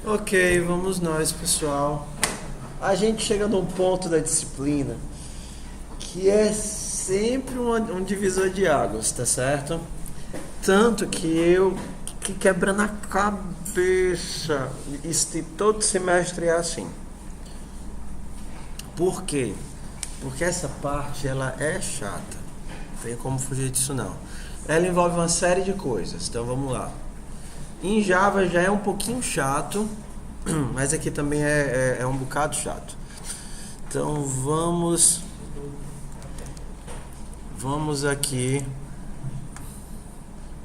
Ok, vamos nós, pessoal. A gente chega num ponto da disciplina que é sempre um divisor de águas, tá certo? Tanto que quebrando a cabeça, todo semestre é assim. Por quê? Porque essa parte, ela é chata. Não tem como fugir disso, não. Ela envolve uma série de coisas, então vamos lá. Em Java já é um pouquinho chato, mas aqui também é um bocado chato. Então vamos aqui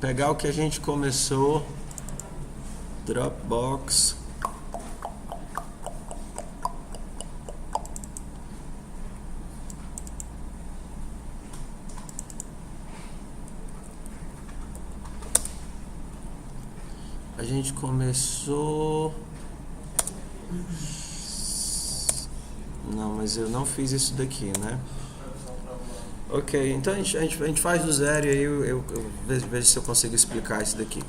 pegar o que a gente começou. Dropbox. A gente começou... Não, mas eu não fiz isso daqui, né? Ok, então a gente faz do zero e aí eu vejo se eu consigo explicar isso daqui.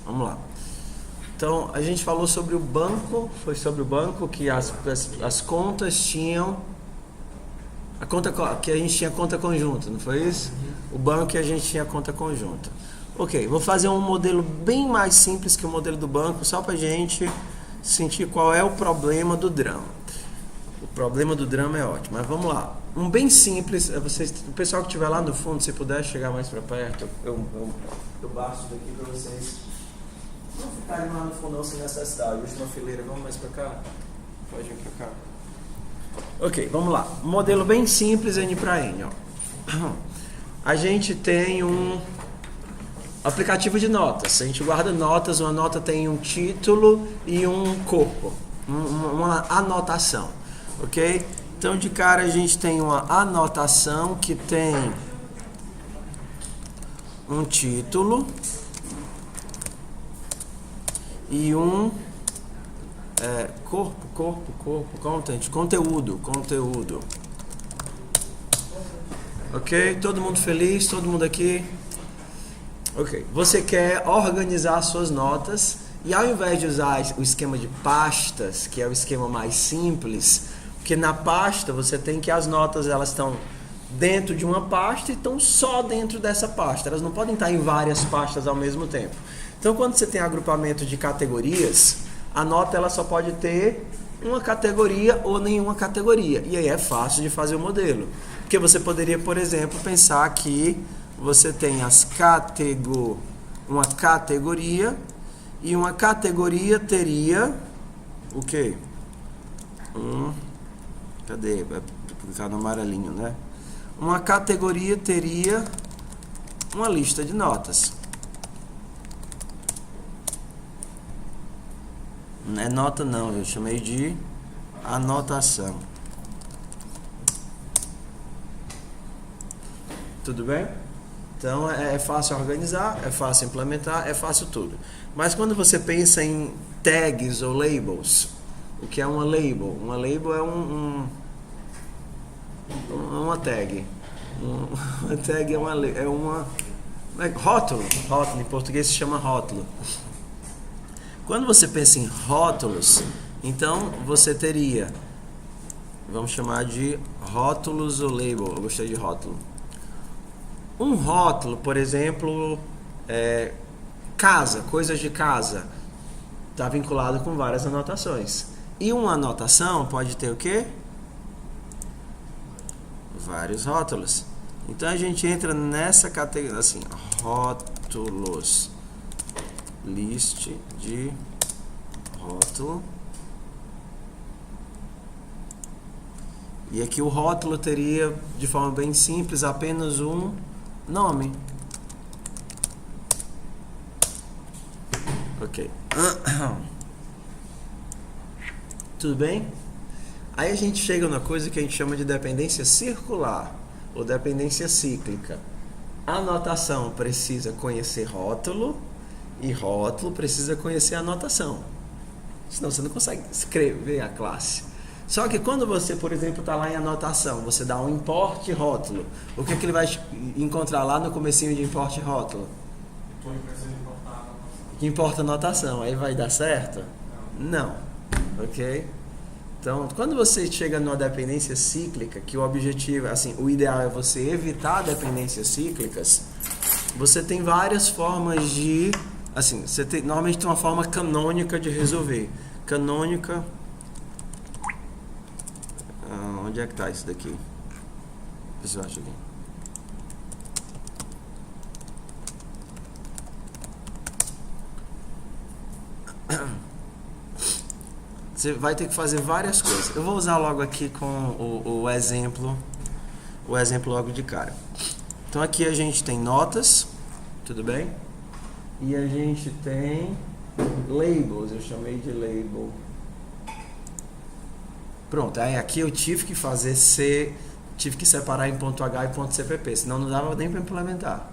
Vamos lá. Então, a gente falou sobre o banco, foi sobre o banco que as contas tinham... A conta que a gente tinha conta conjunta, não foi isso? O banco que a gente tinha conta conjunta. Ok, vou fazer um modelo bem mais simples que o modelo do banco, só pra gente sentir qual é o problema do drama. O problema do drama é ótimo, mas vamos lá. Um bem simples, o pessoal que estiver lá no fundo, se puder chegar mais para perto, eu baixo daqui para vocês não ficarem lá no fundão sem necessidade. Última fileira, vamos mais para cá? Pode vir para cá. Ok, vamos lá. Um modelo bem simples, N para N. Ó. A gente tem um aplicativo de notas. A gente guarda notas, uma nota tem um título e um corpo, uma anotação. Ok? Então de cara a gente tem uma anotação que tem um título e um conteúdo. Ok? Todo mundo feliz? Todo mundo aqui? Ok. Você quer organizar suas notas e ao invés de usar o esquema de pastas, que é o esquema mais simples, porque na pasta você tem que as notas elas estão dentro de uma pasta e estão só dentro dessa pasta. Elas não podem estar em várias pastas ao mesmo tempo. Então quando você tem agrupamento de categorias, a nota ela só pode ter uma categoria ou nenhuma categoria. E aí é fácil de fazer o modelo. Porque você poderia, por exemplo, pensar que você tem uma categoria e uma categoria teria o quê? Cadê? Vai clicar no amarelinho, né? Uma categoria teria uma lista de notas. Não é nota não, eu chamei de anotação. Tudo bem? Então é fácil organizar, é fácil implementar, é fácil tudo. Mas quando você pensa em tags ou labels, o que é uma label? Uma label é uma tag. Uma tag é uma rótulo. Rótulo, em português se chama rótulo. Quando você pensa em rótulos, então você teria, vamos chamar de rótulos ou label, eu gostei de rótulo. Um rótulo, por exemplo, casa, coisas de casa, está vinculado com várias anotações. E uma anotação pode ter o quê? Vários rótulos. Então a gente entra nessa categoria, assim, rótulos. List de rótulo. E aqui o rótulo teria, de forma bem simples, apenas um nome. Ok. Tudo bem? Aí a gente chega numa coisa que a gente chama de dependência circular ou dependência cíclica. A anotação precisa conhecer rótulo e rótulo precisa conhecer a anotação. Senão você não consegue escrever a classe. Só que quando você, por exemplo, está lá em anotação, você dá um import rótulo. O que ele vai encontrar lá no comecinho de import rótulo? Que importa a notação. Aí vai dar certo? Não. Ok? Então, quando você chega numa dependência cíclica, que o objetivo, assim, o ideal é você evitar dependências cíclicas, você tem várias formas de, assim, normalmente tem uma forma canônica de resolver. Canônica, onde é que está isso daqui? Deixa eu achar aqui. Você vai ter que fazer várias coisas. Eu vou usar logo aqui com o exemplo logo de cara. Então aqui a gente tem notas, tudo bem? E a gente tem labels, eu chamei de label. Pronto, aí aqui eu tive que tive que separar em ponto .h e ponto .cpp, senão não dava nem para implementar,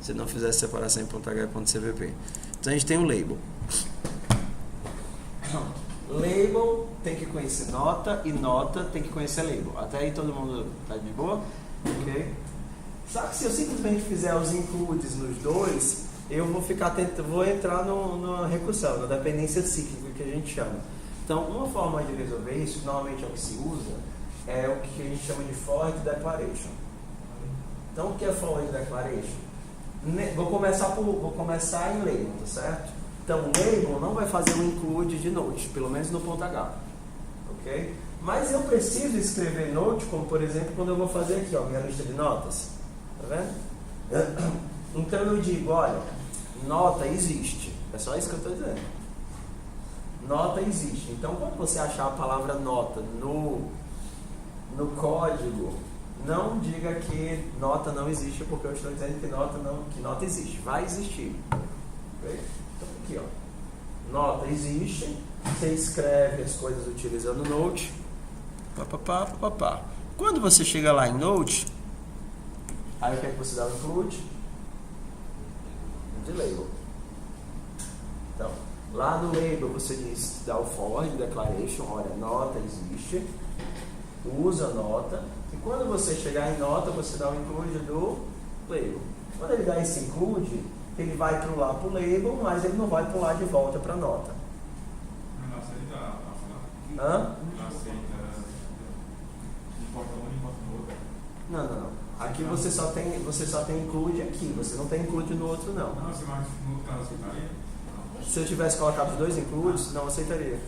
se não fizesse separação em ponto .h e ponto .cpp. Então a gente tem o label. Label tem que conhecer nota e nota tem que conhecer label. Até aí todo mundo tá de boa? Ok? Só que se eu simplesmente fizer os includes nos dois, eu vou entrar numa recursão, na dependência cíclica que a gente chama. Então, uma forma de resolver isso, normalmente é o que se usa, é o que a gente chama de forward declaration. Então, o que é forward declaration? Vou começar em label, tá certo? Então, o label não vai fazer um include de note, pelo menos no ponto H. Ok? Mas eu preciso escrever note, como por exemplo, quando eu vou fazer aqui, ó, minha lista de notas. Tá vendo? Então eu digo, olha, nota existe. É só isso que eu estou dizendo. Nota existe. Então, quando você achar a palavra nota no código, não diga que nota não existe, porque eu estou dizendo que nota existe. Vai existir. Ok? Então, aqui, ó. Nota existe. Você escreve as coisas utilizando Note. Papapá. Quando você chega lá em Note, aí o que é que você dá o include? De label. Então, lá no label você dá o forward declaration, olha, nota existe, usa nota, e quando você chegar em nota, você dá o include do label. Quando ele dá esse include, ele vai pular para o label, mas ele não vai pular de volta para a nota. Não aceita a Hã? Não aceita. Importa um, importa o outro. Não. Aqui você só tem include aqui, você não tem include no outro não. Não, você mais no caso aceitaria? Se eu tivesse colocado os dois includes, não aceitaria.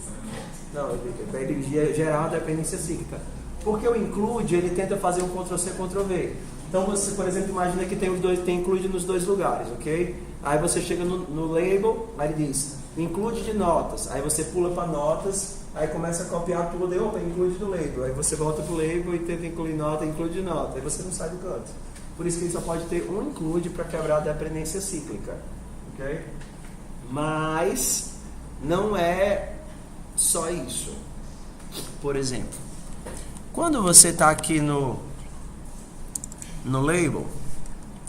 Não, ele gerar uma dependência cíclica. Porque o include, ele tenta fazer um Ctrl+C, Ctrl+V. Então você, por exemplo, imagina que tem include nos dois lugares, ok? Aí você chega no label, aí ele diz include de notas. Aí você pula para notas, aí começa a copiar tudo, e opa, include do label. Aí você volta pro label e tenta incluir nota, include de nota. Aí você não sai do canto. Por isso que ele só pode ter um include para quebrar a dependência cíclica, ok? Mas não é só isso. Por exemplo, quando você está aqui no label,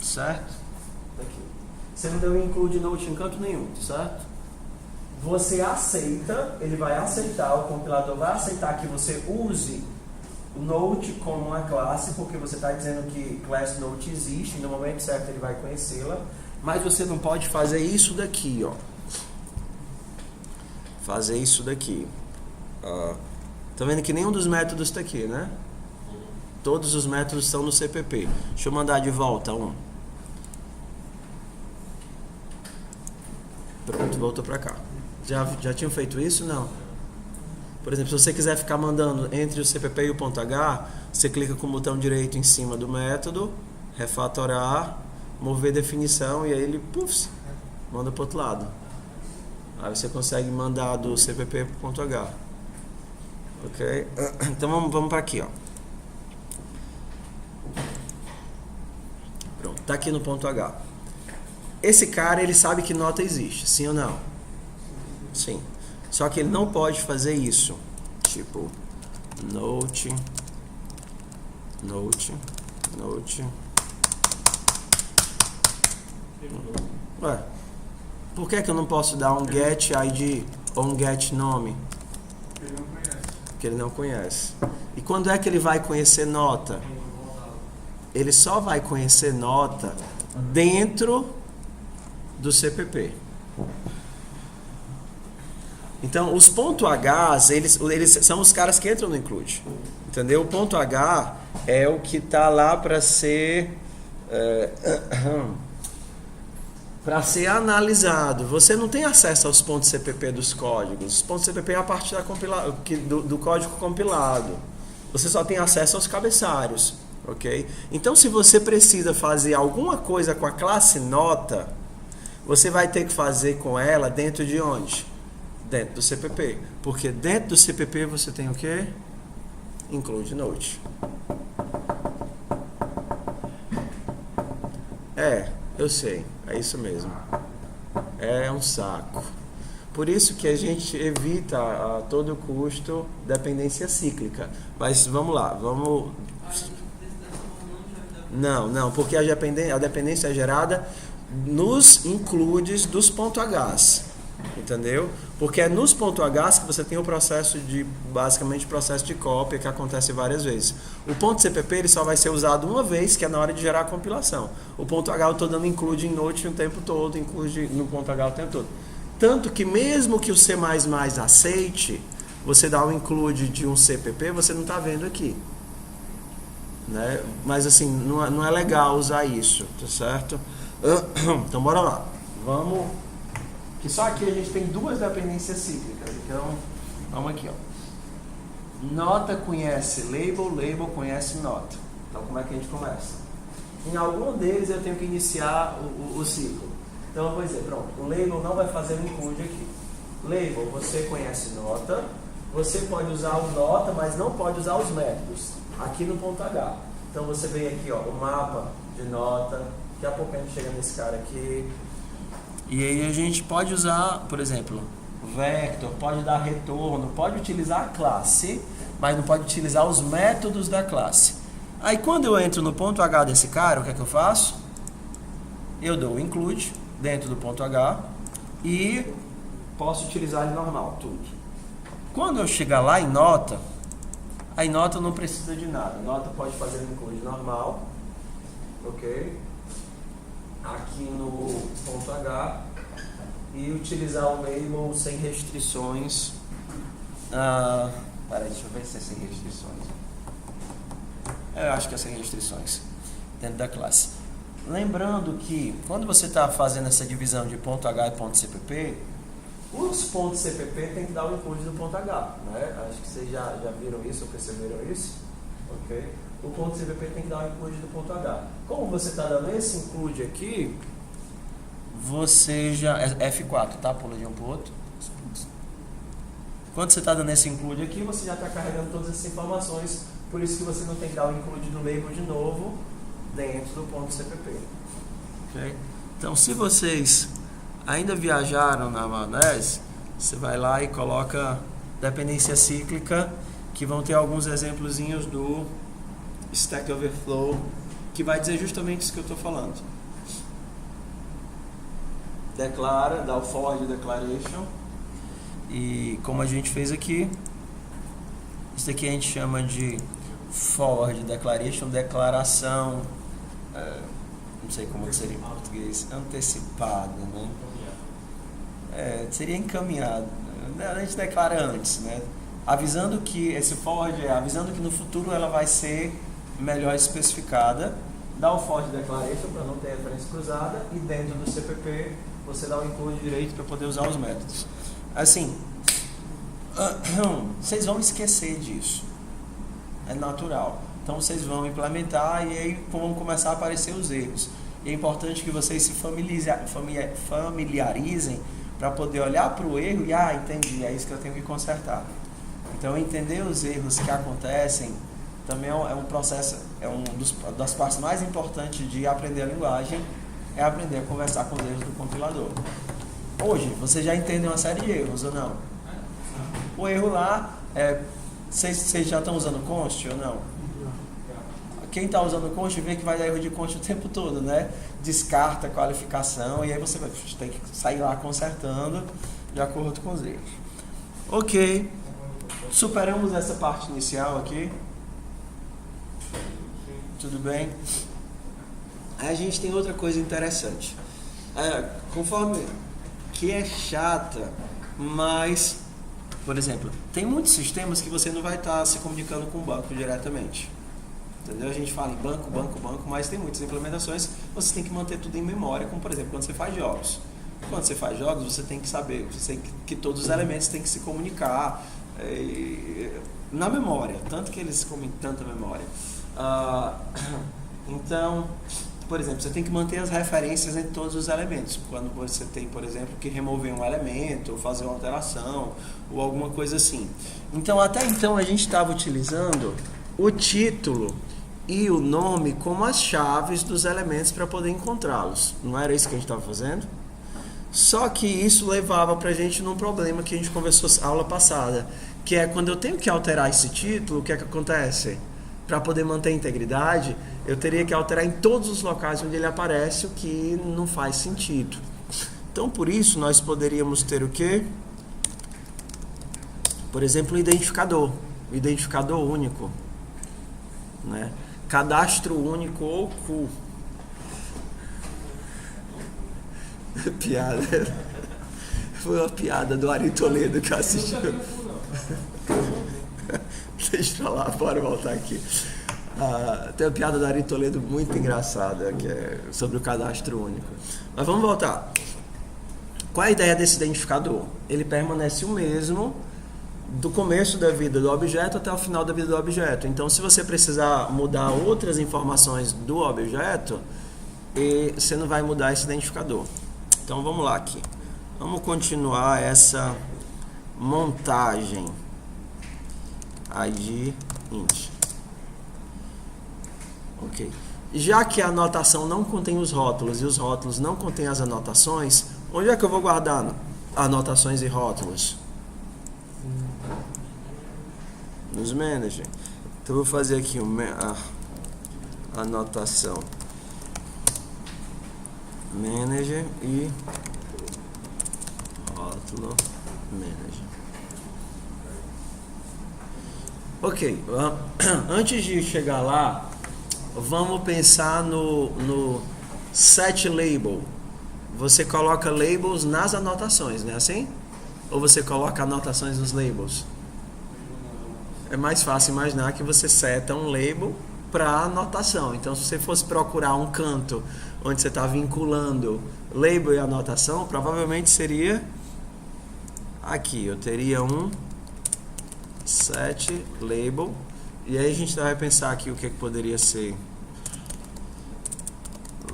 certo? Aqui. Você não deu include note em canto nenhum, certo? Você aceita, ele vai aceitar, o compilador vai aceitar que você use o note como uma classe, porque você está dizendo que class note existe, no momento certo ele vai conhecê-la, mas você não pode fazer isso daqui, ó. Fazer isso daqui. Tá vendo que nenhum dos métodos está aqui, né? Todos os métodos estão no CPP. Deixa eu mandar de volta um. Pronto, voltou para cá. Já tinham feito isso? Não. Por exemplo, se você quiser ficar mandando entre o CPP e o ponto H, você clica com o botão direito em cima do método, refatorar, mover definição e aí ele manda para o outro lado. Aí você consegue mandar do CPP para o ponto H. Ok? Então vamos para aqui, ó. Pronto, tá aqui no ponto H. Esse cara, ele sabe que nota existe, sim ou não? Sim. Só que ele não pode fazer isso. Tipo, note. Ué, por que eu não posso dar um get ID ou um get nome? Porque ele não conhece. E quando é que ele vai conhecer nota? Ele só vai conhecer nota dentro do CPP. Então, os ponto H, eles são os caras que entram no include. Entendeu? O ponto H é o que está lá para ser analisado. Você não tem acesso aos pontos CPP dos códigos. Os pontos CPP é a parte do código compilado. Você só tem acesso aos cabeçalhos. Ok? Então, se você precisa fazer alguma coisa com a classe nota, você vai ter que fazer com ela dentro de onde? Dentro do CPP. Porque dentro do CPP você tem o quê? Include Note. Eu sei. É isso mesmo. É um saco. Por isso que a gente evita a todo custo dependência cíclica. Mas vamos lá, Não, porque a dependência é gerada nos includes dos ponto Hs, entendeu? Porque é nos ponto Hs que você tem o processo basicamente processo de cópia que acontece várias vezes. O ponto CPP ele só vai ser usado uma vez, que é na hora de gerar a compilação. O ponto H eu estou dando include em Note o tempo todo, include no ponto H o tempo todo. Tanto que mesmo que o C++ aceite, você dá um include de um CPP, você não está vendo aqui. Né? Mas assim, não é legal usar isso, tá certo? Então bora lá. Vamos. Que só aqui a gente tem duas dependências cíclicas. Então, vamos aqui, ó. Nota conhece label, label conhece nota. Então como é que a gente começa? Em algum deles eu tenho que iniciar o ciclo. Então eu vou dizer, pronto, o label não vai fazer o include aqui. Label, você conhece nota, você pode usar o nota, mas não pode usar os métodos. Aqui no ponto H. Então você vem aqui, ó, o mapa de nota. Daqui a pouco a gente chega nesse cara aqui. E aí a gente pode usar, por exemplo, vector, pode dar retorno, pode utilizar a classe, mas não pode utilizar os métodos da classe. Aí quando eu entro no ponto H desse cara, o que é que eu faço? Eu dou o include dentro do ponto H e posso utilizar ele normal, tudo. Quando eu chegar lá em nota, aí nota não precisa de nada. Nota pode fazer o include normal, ok? Aqui no ponto H e utilizar o label sem restrições. Peraí, deixa eu ver se é sem restrições. Eu acho que é sem restrições dentro da classe. Lembrando que quando você está fazendo essa divisão de ponto H e ponto CPP, os pontos CPP tem que dar o include do ponto H, né? Acho que vocês já viram isso ou perceberam isso, ok? O ponto CPP tem que dar o include do ponto H. Como você está dando esse include aqui, você já... É F4, tá? Pula de um para o outro. Quando você está dando esse include aqui, você já está carregando todas essas informações. Por isso que você não tem que dar o include do label de novo dentro do ponto CPP. Okay? Então, se vocês ainda viajaram na maionese, você vai lá e coloca dependência cíclica, que vão ter alguns exemplozinhos do Stack Overflow, que vai dizer justamente isso que eu estou falando. Declara, dá o forward declaration, e como a gente fez aqui, isso aqui a gente chama de forward declaration, declaração, não sei como seria em português, antecipada, né? Seria encaminhado, a gente declara antes, né? Avisando que esse forward avisando que no futuro ela vai ser melhor especificada, dá o forward declaration para não ter referência cruzada, e dentro do CPP você dá o include direito para poder usar os métodos. Assim, vocês vão esquecer disso, é natural. Então vocês vão implementar e aí vão começar a aparecer os erros. E é importante que vocês se familiarizem para poder olhar para o erro e entendi, é isso que eu tenho que consertar. Então entender os erros que acontecem também é um processo, das partes mais importantes de aprender a linguagem, é aprender a conversar com os erros do compilador. Hoje, vocês já entendem uma série de erros ou não? O erro lá, vocês já estão usando const ou não? Quem está usando const vê que vai dar erro de const o tempo todo, né? Descarta a qualificação e aí você vai ter que sair lá consertando de acordo com os erros. Ok, superamos essa parte inicial aqui. Tudo bem? Aí a gente tem outra coisa interessante. Conforme que é chata, mas, por exemplo, tem muitos sistemas que você não vai estar se comunicando com o banco diretamente. Entendeu? A gente fala em banco, mas tem muitas implementações, você tem que manter tudo em memória, como por exemplo, quando você faz jogos. Quando você faz jogos, você tem que saber que todos os elementos têm que se comunicar na memória, tanto que eles se comunicam tanta memória. Então, por exemplo, você tem que manter as referências entre todos os elementos. Quando você tem, por exemplo, que remover um elemento, ou fazer uma alteração, ou alguma coisa assim. Então, até então, a gente estava utilizando o título e o nome como as chaves dos elementos para poder encontrá-los. Não era isso que a gente estava fazendo? Só que isso levava para a gente num problema que a gente conversou na aula passada, que é quando eu tenho que alterar esse título, o que é que acontece? Para poder manter a integridade, eu teria que alterar em todos os locais onde ele aparece, o que não faz sentido. Então, por isso, nós poderíamos ter o quê? Por exemplo, um identificador único, né? Cadastro único ou CU. Piada. Foi uma piada do Ari Toledo que eu assisti. Deixa pra lá, bora voltar aqui. Tem uma piada do Ari Toledo muito engraçada, que é sobre o cadastro único. Mas vamos voltar. Qual é a ideia desse identificador? Ele permanece o mesmo do começo da vida do objeto até o final da vida do objeto. Então, se você precisar mudar outras informações do objeto, você não vai mudar esse identificador. Então, vamos lá aqui. Vamos continuar essa montagem. ID int. Ok. Já que a anotação não contém os rótulos e os rótulos não contêm as anotações, onde é que eu vou guardar anotações e rótulos? Nos manager. Então eu vou fazer aqui a anotação manager e rótulo manager. Ok, antes de chegar lá, vamos pensar no set label. Você coloca labels nas anotações, não é assim? Ou você coloca anotações nos labels? É mais fácil imaginar que você seta um label para anotação. Então, se você fosse procurar um canto onde você está vinculando label e anotação, provavelmente seria aqui. Eu teria um set label, e aí a gente vai pensar aqui o que poderia ser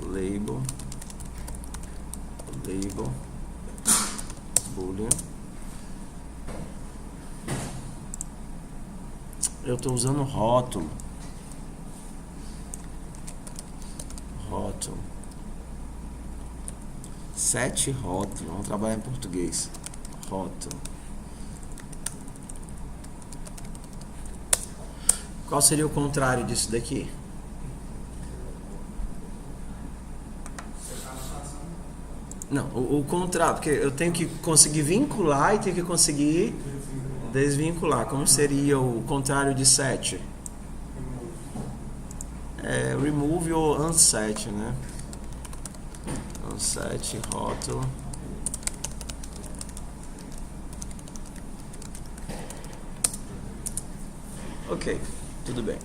label boolean. Eu estou usando rótulo. Set rótulo. Vamos trabalhar em português. Rótulo. Qual seria o contrário disso daqui? Não, o contrário, porque eu tenho que conseguir vincular e tenho que conseguir desvincular. Como seria o contrário de set? Remove ou unset, né? Unset, rótulo. Ok, tudo bem.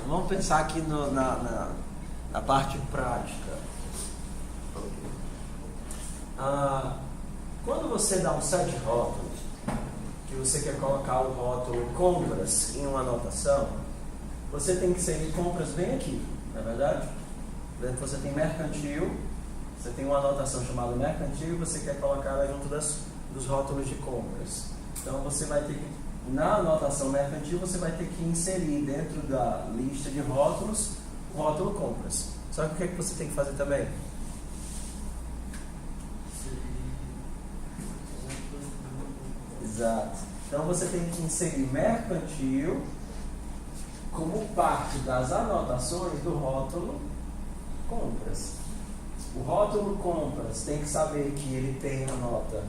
Vamos pensar aqui na parte prática. Quando você dá um set rótulo, que você quer colocar o rótulo compras em uma anotação, você tem que inserir compras bem aqui, não é verdade? Dentro você tem mercantil, você tem uma anotação chamada mercantil e você quer colocar ela junto dos rótulos de compras. Então você vai ter que, na anotação mercantil, você vai ter que inserir dentro da lista de rótulos o rótulo compras. Só que o que é que você tem que fazer também? Exato. Então você tem que inserir mercantil como parte das anotações do rótulo compras. O rótulo compras tem que saber que ele tem a nota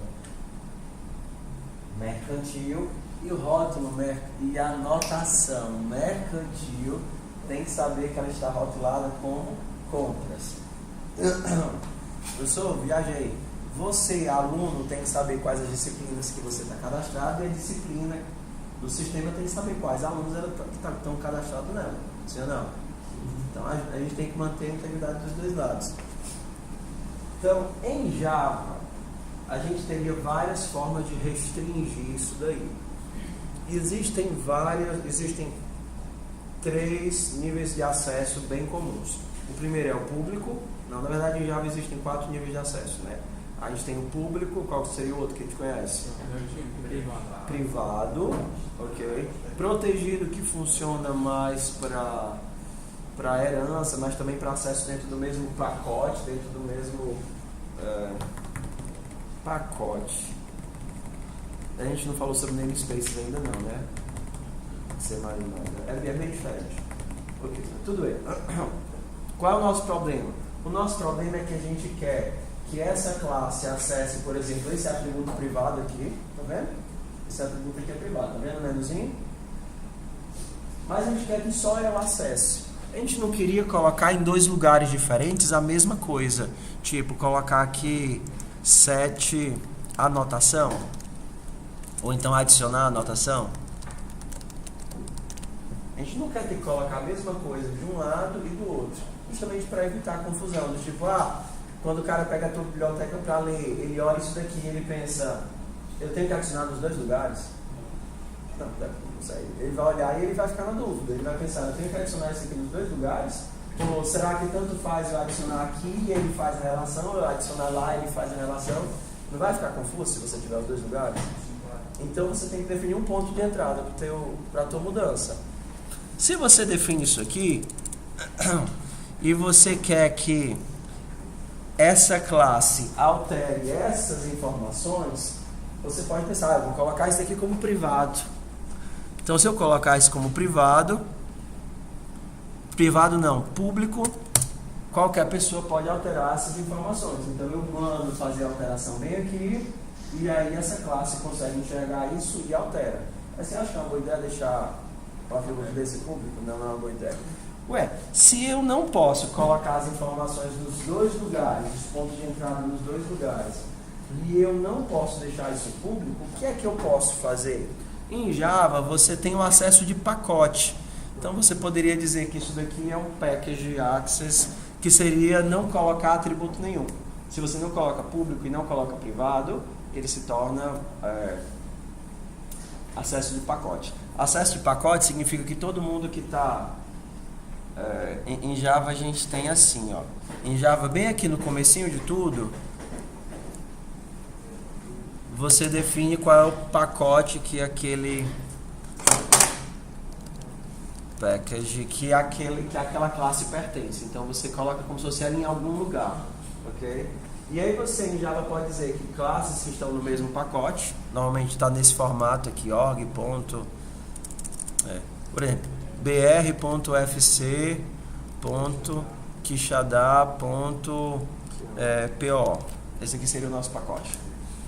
mercantil e o rótulo e a anotação mercantil tem que saber que ela está rotulada como compras. Professor, viajei. Você, aluno, tem que saber quais as disciplinas que você está cadastrado e a disciplina do sistema tem que saber quais alunos estão cadastrados nela. Sim ou não? Então a gente tem que manter a integridade dos dois lados. Então, em Java, a gente teria várias formas de restringir isso daí. Existem 3 níveis de acesso bem comuns. O primeiro é o público. Não, na verdade em Java existem 4 níveis de acesso, né? A gente tem o público, qual seria o outro que a gente conhece? Privado, ok. Protegido, que funciona mais para herança, mas também para acesso dentro do mesmo pacote, dentro do mesmo pacote. A gente não falou sobre namespaces ainda não, né? É bem diferente. Ok, tudo bem. Qual é o nosso problema? O nosso problema é que a gente quer que essa classe acesse, por exemplo, esse atributo privado aqui, tá vendo? Esse atributo aqui é privado, tá vendo o menuzinho? Mas a gente quer que só ela acesse. A gente não queria colocar em 2 lugares diferentes a mesma coisa. Tipo, colocar aqui set anotação. Ou então adicionar anotação. A gente não quer ter que colocar a mesma coisa de um lado e do outro. Justamente para evitar a confusão. Do tipo, quando o cara pega a tua biblioteca para ler, ele olha isso daqui e ele pensa, eu tenho que adicionar nos 2 lugares? Não sei. Ele vai olhar e ele vai ficar na dúvida. Ele vai pensar, eu tenho que adicionar isso aqui nos 2 lugares? Ou será que tanto faz eu adicionar aqui e ele faz a relação, ou eu adicionar lá e ele faz a relação? Não vai ficar confuso se você tiver os 2 lugares? Então você tem que definir um ponto de entrada para a tua mudança. Se você define isso aqui e você quer que essa classe altere essas informações, você pode pensar, vou colocar isso aqui como privado. Então, se eu colocar isso como privado não, público, qualquer pessoa pode alterar essas informações. Então, eu mando fazer a alteração bem aqui, e aí essa classe consegue enxergar isso e altera. Mas você acha que é uma boa ideia deixar o atributo desse público? Não é uma boa ideia. Se eu não posso colocar as informações nos 2 lugares, os pontos de entrada nos 2 lugares, e eu não posso deixar isso público, o que é que eu posso fazer? Em Java, você tem um acesso de pacote. Então, você poderia dizer que isso daqui é um package access, que seria não colocar atributo nenhum. Se você não coloca público e não coloca privado, ele se torna acesso de pacote. Acesso de pacote significa que todo mundo que está... em Java a gente tem assim, ó. Em Java, bem aqui no comecinho de tudo, você define qual é o pacote que aquele package, que aquela classe pertence. Então você coloca como se fosse ela em algum lugar, ok? E aí você em Java pode dizer que classes que estão no mesmo pacote, normalmente está nesse formato aqui, org. Por exemplo, br.fc.quixadá.po. Esse aqui seria o nosso pacote.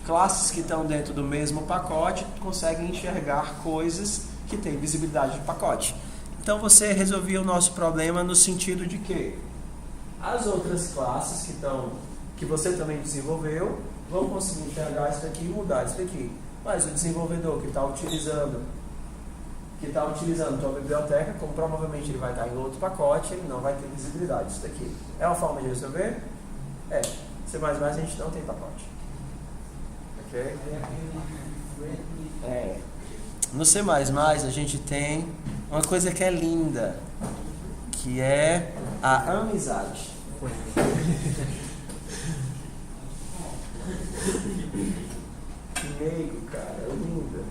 Classes que estão dentro do mesmo pacote conseguem enxergar coisas que têm visibilidade de pacote. Então você resolvia o nosso problema no sentido de que as outras classes que você também desenvolveu vão conseguir enxergar isso daqui e mudar isso daqui. Mas o desenvolvedor que está utilizando tua biblioteca, como provavelmente ele vai estar em outro pacote, ele não vai ter visibilidade disso daqui. É uma forma de resolver? C++ a gente não tem pacote. Ok? No C++ a gente tem uma coisa que é linda, que é a amizade. Que meigo, cara, linda.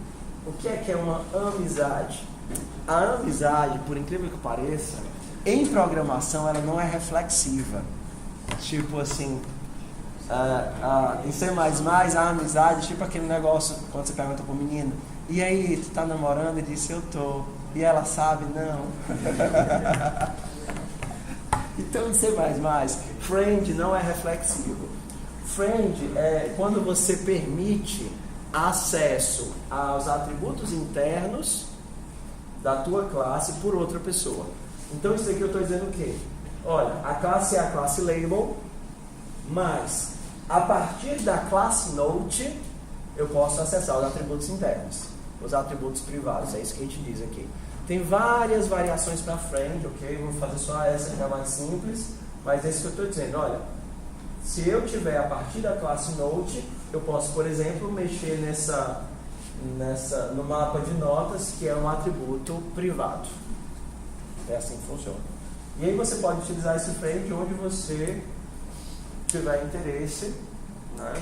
O que é uma amizade? A amizade, por incrível que pareça, em programação ela não é reflexiva. Tipo assim, em C++ a amizade, tipo aquele negócio quando você pergunta pro menino, e aí, tu tá namorando? Ele disse, eu tô. E ela sabe? Não. Então, em C++, friend não é reflexivo. Friend é quando você permite acesso aos atributos internos da tua classe por outra pessoa. Então, isso aqui eu estou dizendo o quê? Olha, a classe é a classe label, Mas, a partir da classe Note, eu posso acessar os atributos internos, os atributos privados, é isso que a gente diz aqui. Tem várias variações para frente, ok? Vou fazer só essa que é mais simples, mas é isso que eu estou dizendo. Olha, se eu tiver a partir da classe Note, eu posso, por exemplo, mexer no mapa de notas, que é um atributo privado. É assim que funciona. E aí você pode utilizar esse frame onde você tiver interesse, né?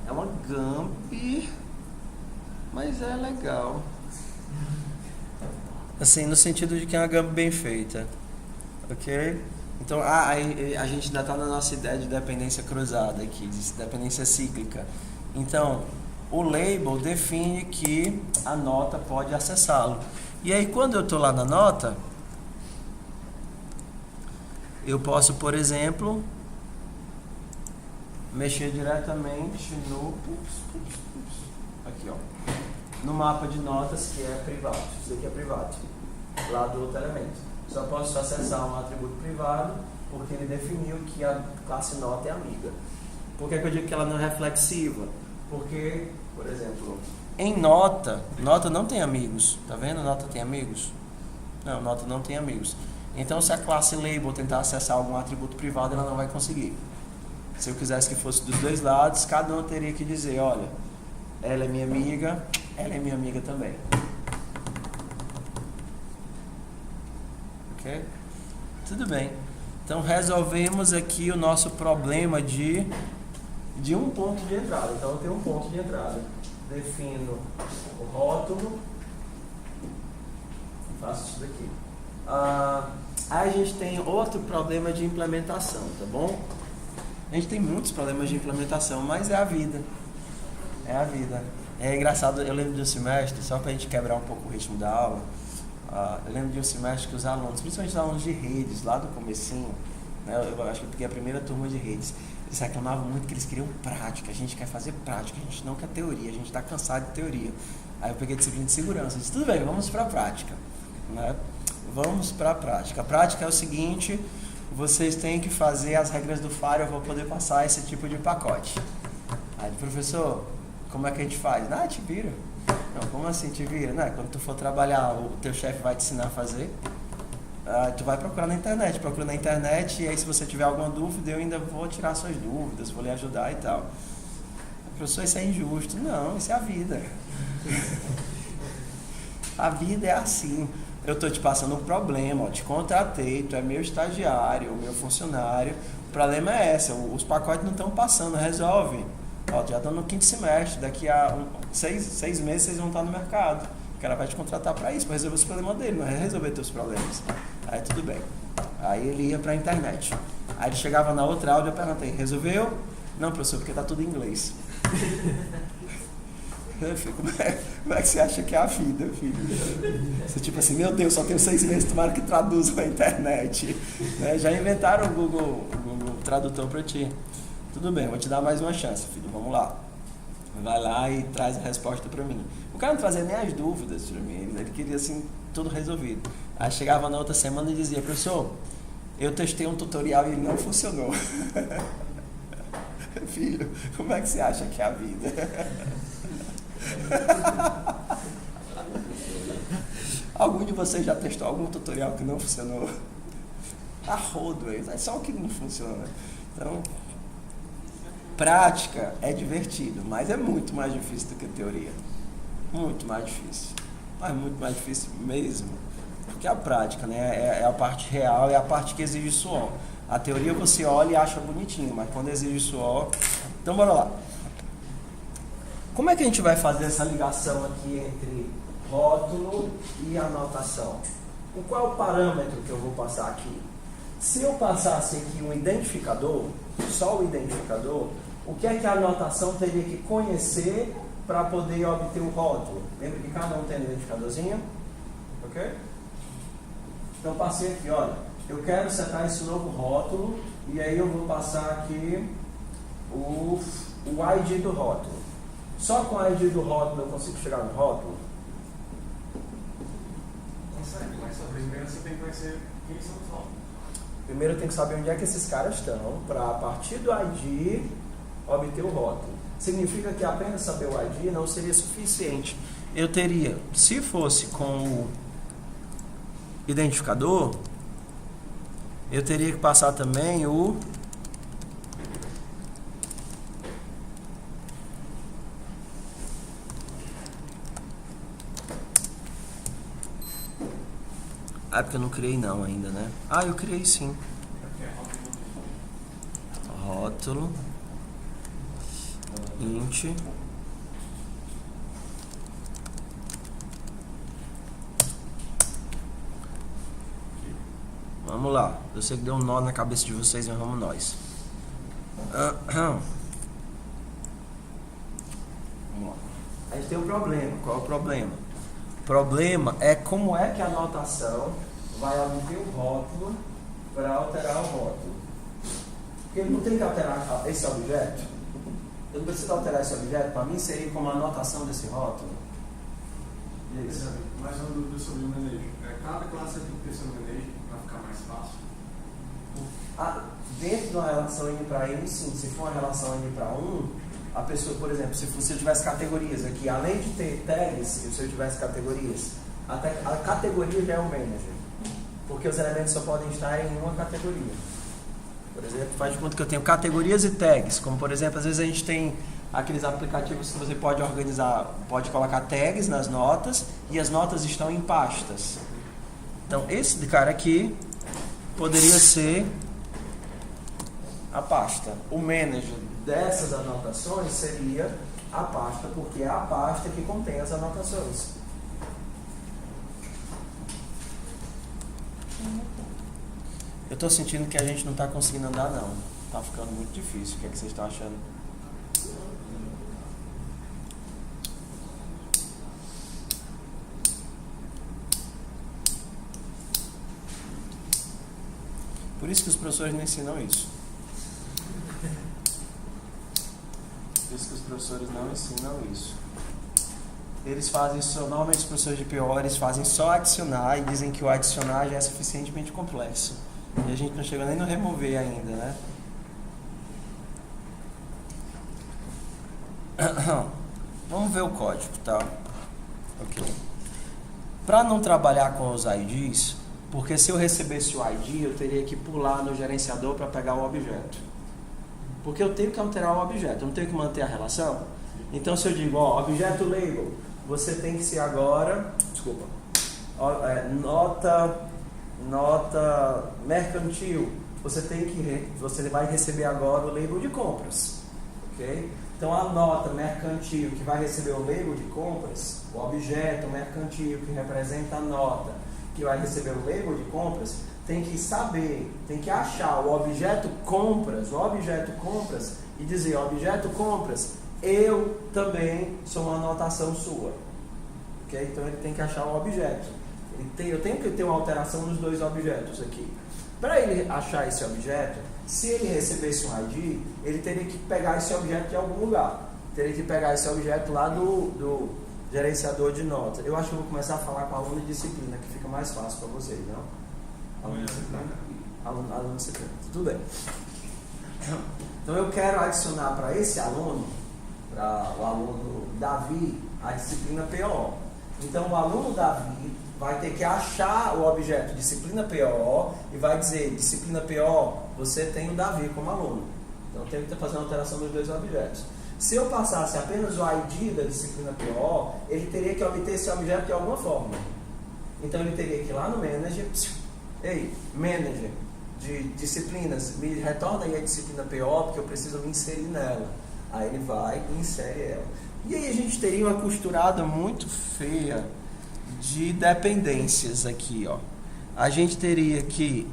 É uma GUMP, mas é legal. Assim, no sentido de que é uma GUMP bem feita. Ok? Então, a gente ainda está na nossa ideia de dependência cruzada aqui, de dependência cíclica. Então, o label define que a nota pode acessá-lo. E aí, quando eu estou lá na nota, eu posso, por exemplo, mexer diretamente aqui, ó, no mapa de notas que é privado. Isso aqui é privado, lá do outro elemento. Só posso acessar um atributo privado porque ele definiu que a classe nota é amiga. Por que eu digo que ela não é reflexiva? Porque, por exemplo, em nota não tem amigos. Tá vendo? Nota tem amigos? Não, nota não tem amigos. Então, se a classe label tentar acessar algum atributo privado, ela não vai conseguir. Se eu quisesse que fosse dos dois lados, cada um teria que dizer, olha, ela é minha amiga, ela é minha amiga também. Ok? Tudo bem. Então, resolvemos aqui o nosso problema de um ponto de entrada. Então, eu tenho um ponto de entrada. Defino o rótulo. Faço isso daqui. Aí a gente tem outro problema de implementação, tá bom? A gente tem muitos problemas de implementação, mas é a vida. É a vida. É engraçado, eu lembro de um semestre, só para a gente quebrar um pouco o ritmo da aula, eu lembro de um semestre que os alunos, principalmente os alunos de redes, lá do comecinho, né, eu acho que eu peguei a primeira turma de redes, eles reclamavam muito que eles queriam prática, a gente quer fazer prática, a gente não quer teoria, a gente está cansado de teoria. Aí eu peguei a disciplina de segurança, eu disse, tudo bem, vamos para a prática, né? Vamos para a prática. A prática é o seguinte, vocês têm que fazer as regras do Firewall para poder passar esse tipo de pacote. Aí, professor, como é que a gente faz? Te vira. Não, como assim te vira? Não, quando tu for trabalhar, o teu chefe vai te ensinar a fazer. Tu vai procurar na internet, procura na internet e aí se você tiver alguma dúvida, eu ainda vou tirar suas dúvidas, vou lhe ajudar e tal. Professor, isso é injusto. Não, isso é a vida. A vida é assim. Eu estou te passando um problema, ó, te contratei, tu é meu estagiário, meu funcionário. O problema é esse, os pacotes não estão passando, resolve. Ó, já estão no 5º semestre, daqui a 6 meses vocês vão estar no mercado. O cara vai te contratar para isso, para resolver os problemas dele, não é resolver teus problemas. Aí tudo bem. Aí ele ia para a internet. Aí ele chegava na outra aula e eu perguntei, resolveu? Não, professor, porque está tudo em inglês. Filho, como é que você acha que é a vida, filho? Você tipo assim, meu Deus, só tenho 6 meses, tomara que traduzam a internet. Né? Já inventaram o Google Tradutor para ti. Tudo bem, vou te dar mais uma chance, filho, vamos lá. Vai lá e traz a resposta para mim. O cara não trazia nem as dúvidas para mim, ele queria assim, tudo resolvido. Aí chegava na outra semana e dizia, professor, eu testei um tutorial e ele não funcionou. Filho, como é que você acha que é a vida? Algum de vocês já testou algum tutorial que não funcionou? A rodo, é só o que não funciona. Então, prática é divertido, mas é muito mais difícil do que teoria. Muito mais difícil. Mas muito mais difícil mesmo. Porque a prática, né, é a parte real, é a parte que exige suor. A teoria você olha e acha bonitinho, mas quando exige suor... Então, bora lá. Como é que a gente vai fazer essa ligação aqui entre rótulo e anotação? Qual é o parâmetro que eu vou passar aqui? Se eu passasse aqui um identificador, só o identificador, o que é que a anotação teria que conhecer para poder obter o rótulo? Lembra que cada um tem um identificadorzinho? Ok? Então passei aqui, olha, eu quero setar esse novo rótulo e aí eu vou passar aqui o ID do rótulo. Só com o ID do rótulo eu consigo chegar no rótulo? Consegue, mas primeiro você tem que conhecer quem são os rótulos. Primeiro eu tenho que saber onde é que esses caras estão, para a partir do ID obter o rótulo. Significa que apenas saber o ID não seria suficiente. Eu teria, se fosse com o identificador, eu teria que passar também o porque eu não criei não ainda, né? Eu criei sim. Rótulo int vamos lá. Eu sei que deu um nó na cabeça de vocês, mas vamos nós. Vamos lá. A gente tem um problema. Qual é o problema? O problema é como é que a anotação vai obter o rótulo para alterar o rótulo. Porque ele não tem que alterar esse objeto. Eu não preciso alterar esse objeto. Para mim seria como a anotação desse rótulo. Isso. Mais uma dúvida sobre o manejo. Cada classe tem que ter seu manejo para ficar mais fácil? Dentro de uma relação N para N, sim. Se for uma relação N para 1, a pessoa, por exemplo, se eu tivesse categorias aqui, além de ter tags, se eu tivesse categorias, a categoria já é um manager. Porque os elementos só podem estar em uma categoria. Por exemplo, faz de conta que eu tenho categorias e tags. Como, por exemplo, às vezes a gente tem aqueles aplicativos que você pode organizar, pode colocar tags nas notas e as notas estão em pastas. Então, esse cara aqui poderia ser a pasta. O manager dessas anotações seria a pasta, porque é a pasta que contém as anotações. Eu estou sentindo que a gente não está conseguindo andar, não. Está ficando muito difícil. O que é que vocês estão achando? Por isso que os professores não ensinam isso. Por isso que os professores não ensinam isso. Eles fazem só, normalmente os professores de PO, eles fazem só adicionar e dizem que o adicionar já é suficientemente complexo. E a gente não chegou nem no remover ainda, né? Vamos ver o código, tá? Ok. Para não trabalhar com os IDs, porque se eu recebesse o ID, eu teria que pular no gerenciador para pegar o objeto. Porque eu tenho que alterar o objeto, eu não tenho que manter a relação. Então se eu digo, objeto label, você tem que ser agora, nota mercantil, você vai receber agora o label de compras, ok? Então a nota mercantil que vai receber o label de compras, o objeto mercantil que representa a nota que vai receber o label de compras, tem que saber, tem que achar o objeto compras e dizer, objeto compras, eu também sou uma anotação sua, ok? Então ele tem que achar o objeto. Eu tenho que ter uma alteração nos dois objetos aqui. Para ele achar esse objeto, se ele recebesse um ID, ele teria que pegar esse objeto de algum lugar. Teria que pegar esse objeto lá do gerenciador de notas. Eu acho que eu vou começar a falar com aluno de disciplina, que fica mais fácil para vocês, não? Aluno de disciplina. Aluno de disciplina. Tudo bem. Então eu quero adicionar para esse aluno, para o aluno Davi, a disciplina PO. Então o aluno Davi vai ter que achar o objeto disciplina PO e vai dizer, disciplina PO, você tem o Davi como aluno. Então tem que fazer uma alteração dos dois objetos. Se eu passasse apenas o ID da disciplina PO, ele teria que obter esse objeto de alguma forma. Então ele teria que ir lá no manager, manager de disciplinas, me retorna aí a disciplina PO, porque eu preciso me inserir nela. Aí ele vai e insere ela. E aí a gente teria uma costurada muito feia de dependências aqui, ó. A gente teria que,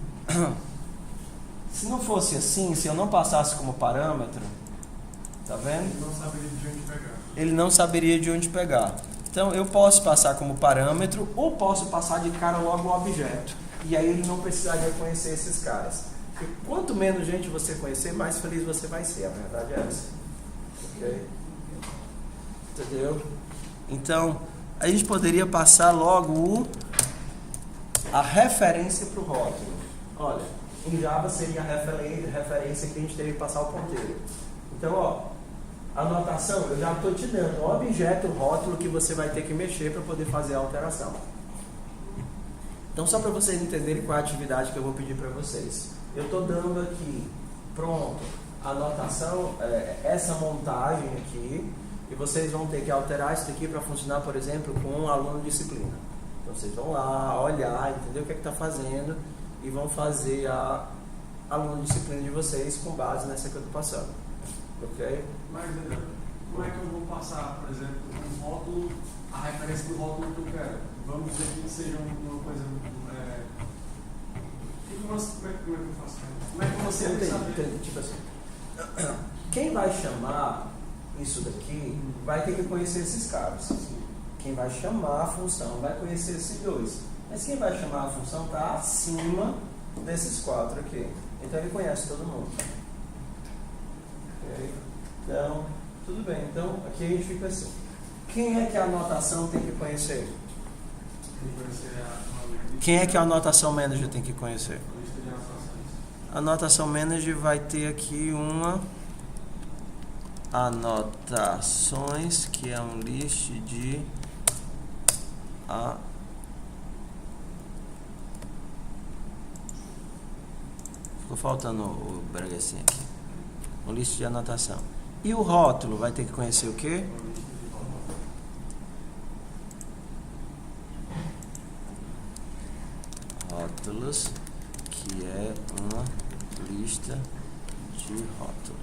se não fosse assim, se eu não passasse como parâmetro, tá vendo? Ele não saberia de onde pegar. Ele não saberia de onde pegar. Então eu posso passar como parâmetro ou posso passar de cara logo o objeto. E aí ele não precisaria conhecer esses caras. Porque quanto menos gente você conhecer, mais feliz você vai ser. A verdade é essa. Ok? Entendeu? Então a gente poderia passar logo a referência para o rótulo. Olha, em Java seria a referência que a gente teve que passar o ponteiro. Então, ó, anotação, eu já estou te dando o objeto, o rótulo que você vai ter que mexer para poder fazer a alteração. Então, só para vocês entenderem qual é a atividade que eu vou pedir para vocês. Eu estou dando aqui, pronto, a anotação, essa montagem aqui, e vocês vão ter que alterar isso aqui para funcionar, por exemplo, com um aluno de disciplina. Então, vocês vão lá, olhar, entender o que é que está fazendo, e vão fazer a aluno de disciplina de vocês com base nessa que eu estou passando. Ok? Mas, como é que eu vou passar, por exemplo, um rótulo, a referência do rótulo que eu quero? Vamos dizer que seja uma coisa... como é que eu faço? Como é que você entendi. Tipo assim, quem vai chamar isso daqui vai ter que conhecer esses caras. Quem vai chamar a função vai conhecer esses dois. Mas quem vai chamar a função está acima desses quatro aqui. Então ele conhece todo mundo. Okay? Então, tudo bem. Então, aqui a gente fica assim. Quem é que a anotação tem que conhecer? Quem é que a anotação manager tem que conhecer? A anotação manager vai ter aqui uma anotações, que é um list de ficou faltando o braguecinho aqui. Um list de anotação. E o rótulo vai ter que conhecer o quê? Rótulos, que é uma lista de rótulos.